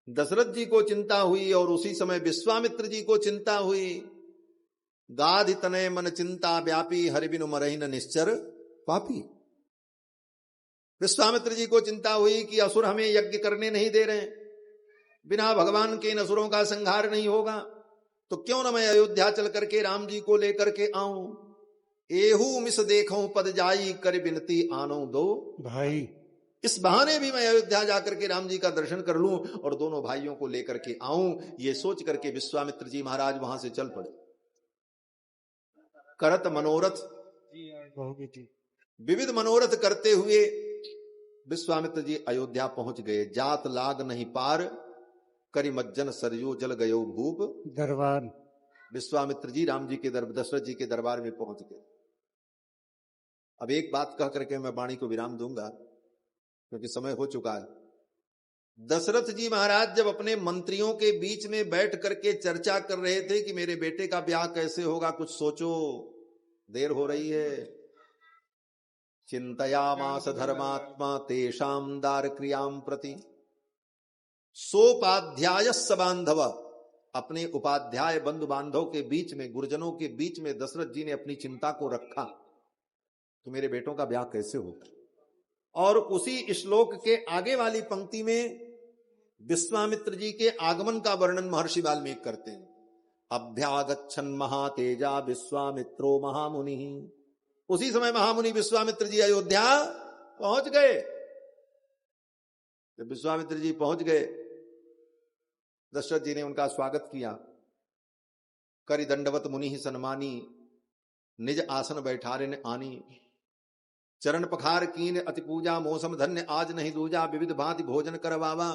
दशरथ जी को चिंता हुई और उसी समय विश्वामित्र जी को चिंता हुई। गाधि तनय मन चिंता व्यापी, हरिबिनु मरहि न निश्चर पापी। विश्वामित्र जी को चिंता हुई कि असुर हमें यज्ञ करने नहीं दे रहे, बिना भगवान के इन असुरों का संहार नहीं होगा, तो क्यों न मैं अयोध्या चल करके राम जी को लेकर के आऊं। एहू मिस देखूं पद जाई, कर बिनती आनो दो भाई। इस बहाने भी मैं अयोध्या जाकर के राम जी का दर्शन कर लूं और दोनों भाइयों को लेकर के आऊं, ये सोच करके विश्वामित्र जी महाराज वहां से चल पड़े। करत मनोरथ, विविध मनोरथ करते हुए विश्वामित्र जी अयोध्या पहुंच गए। जात लाग नहीं पार, करी मज्जन सरयू जल गयो भूप दरबार। विश्वामित्र जी राम जी के दशरथ जी के दरबार में पहुंच गए। अब एक बात कह करके मैं वाणी को विराम दूंगा क्योंकि समय हो चुका है। दशरथ जी महाराज जब अपने मंत्रियों के बीच में बैठ करके चर्चा कर रहे थे कि मेरे बेटे का ब्याह कैसे होगा, कुछ सोचो, देर हो रही है। चिंतयामास धर्मात्मा तेषाम दार क्रियाम प्रति, सोपाध्याय बांधव, अपने उपाध्याय बंधु बांधव के बीच में, गुरुजनों के बीच में दशरथ जी ने अपनी चिंता को रखा तो मेरे बेटों का ब्याह कैसे होगा। और उसी श्लोक के आगे वाली पंक्ति में विश्वामित्र जी के आगमन का वर्णन महर्षि वाल्मीकि करते हैं। अभ्यागच्छन महातेजा विश्वामित्रो महामुनि, उसी समय महामुनि विश्वामित्र जी अयोध्या पहुंच गए। जब विश्वामित्र जी पहुंच गए, दशरथ जी ने उनका स्वागत किया। करि दंडवत मुनि ही सन्मानी, निज आसन बैठारे आनी, चरण पखार कीन अति पूजा, मौसम धन्य आज नहीं दूजा, विविध भांति भोजन करवावा।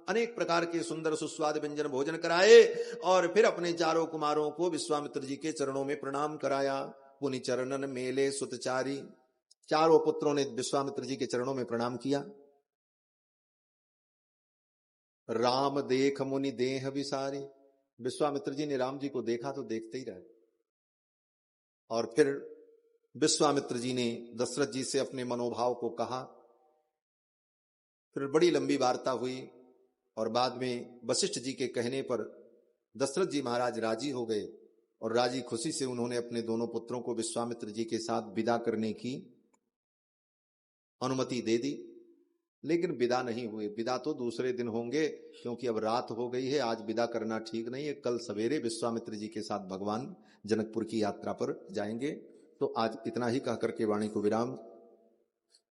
अनेक प्रकार के सुंदर सुस्वाद व्यंजन भोजन कराए और फिर अपने चारों कुमारों को विश्वामित्र जी के चरणों में प्रणाम कराया। पुनि चरणन मेले सुतचारी, चारों पुत्रों ने विश्वामित्र जी के चरणों में प्रणाम किया। राम देख मुनि देह विसारी, विश्वामित्र जी ने राम जी को देखा तो देखते ही रहे। और फिर विश्वामित्र जी ने दशरथ जी से अपने मनोभाव को कहा। फिर बड़ी लंबी वार्ता हुई और बाद में वशिष्ठ जी के कहने पर दशरथ जी महाराज राजी हो गए और राजी खुशी से उन्होंने अपने दोनों पुत्रों को विश्वामित्र जी के साथ विदा करने की अनुमति दे दी। लेकिन विदा नहीं हुए, विदा तो दूसरे दिन होंगे क्योंकि अब रात हो गई है, आज विदा करना ठीक नहीं है। कल सवेरे विश्वामित्र जी के साथ भगवान जनकपुर की यात्रा पर जाएंगे। तो आज इतना ही कह करके वाणी को विराम।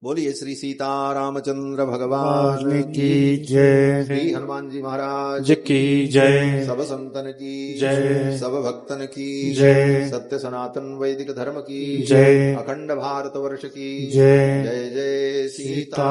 बोलिए श्री सीता रामचंद्र भगवान की जय, श्री हनुमान जी महाराज की जय, सब संतन की जय, सब भक्तन की जय, सत्य सनातन वैदिक धर्म की जय, अखंड भारत वर्ष की जय। जय जय सीता।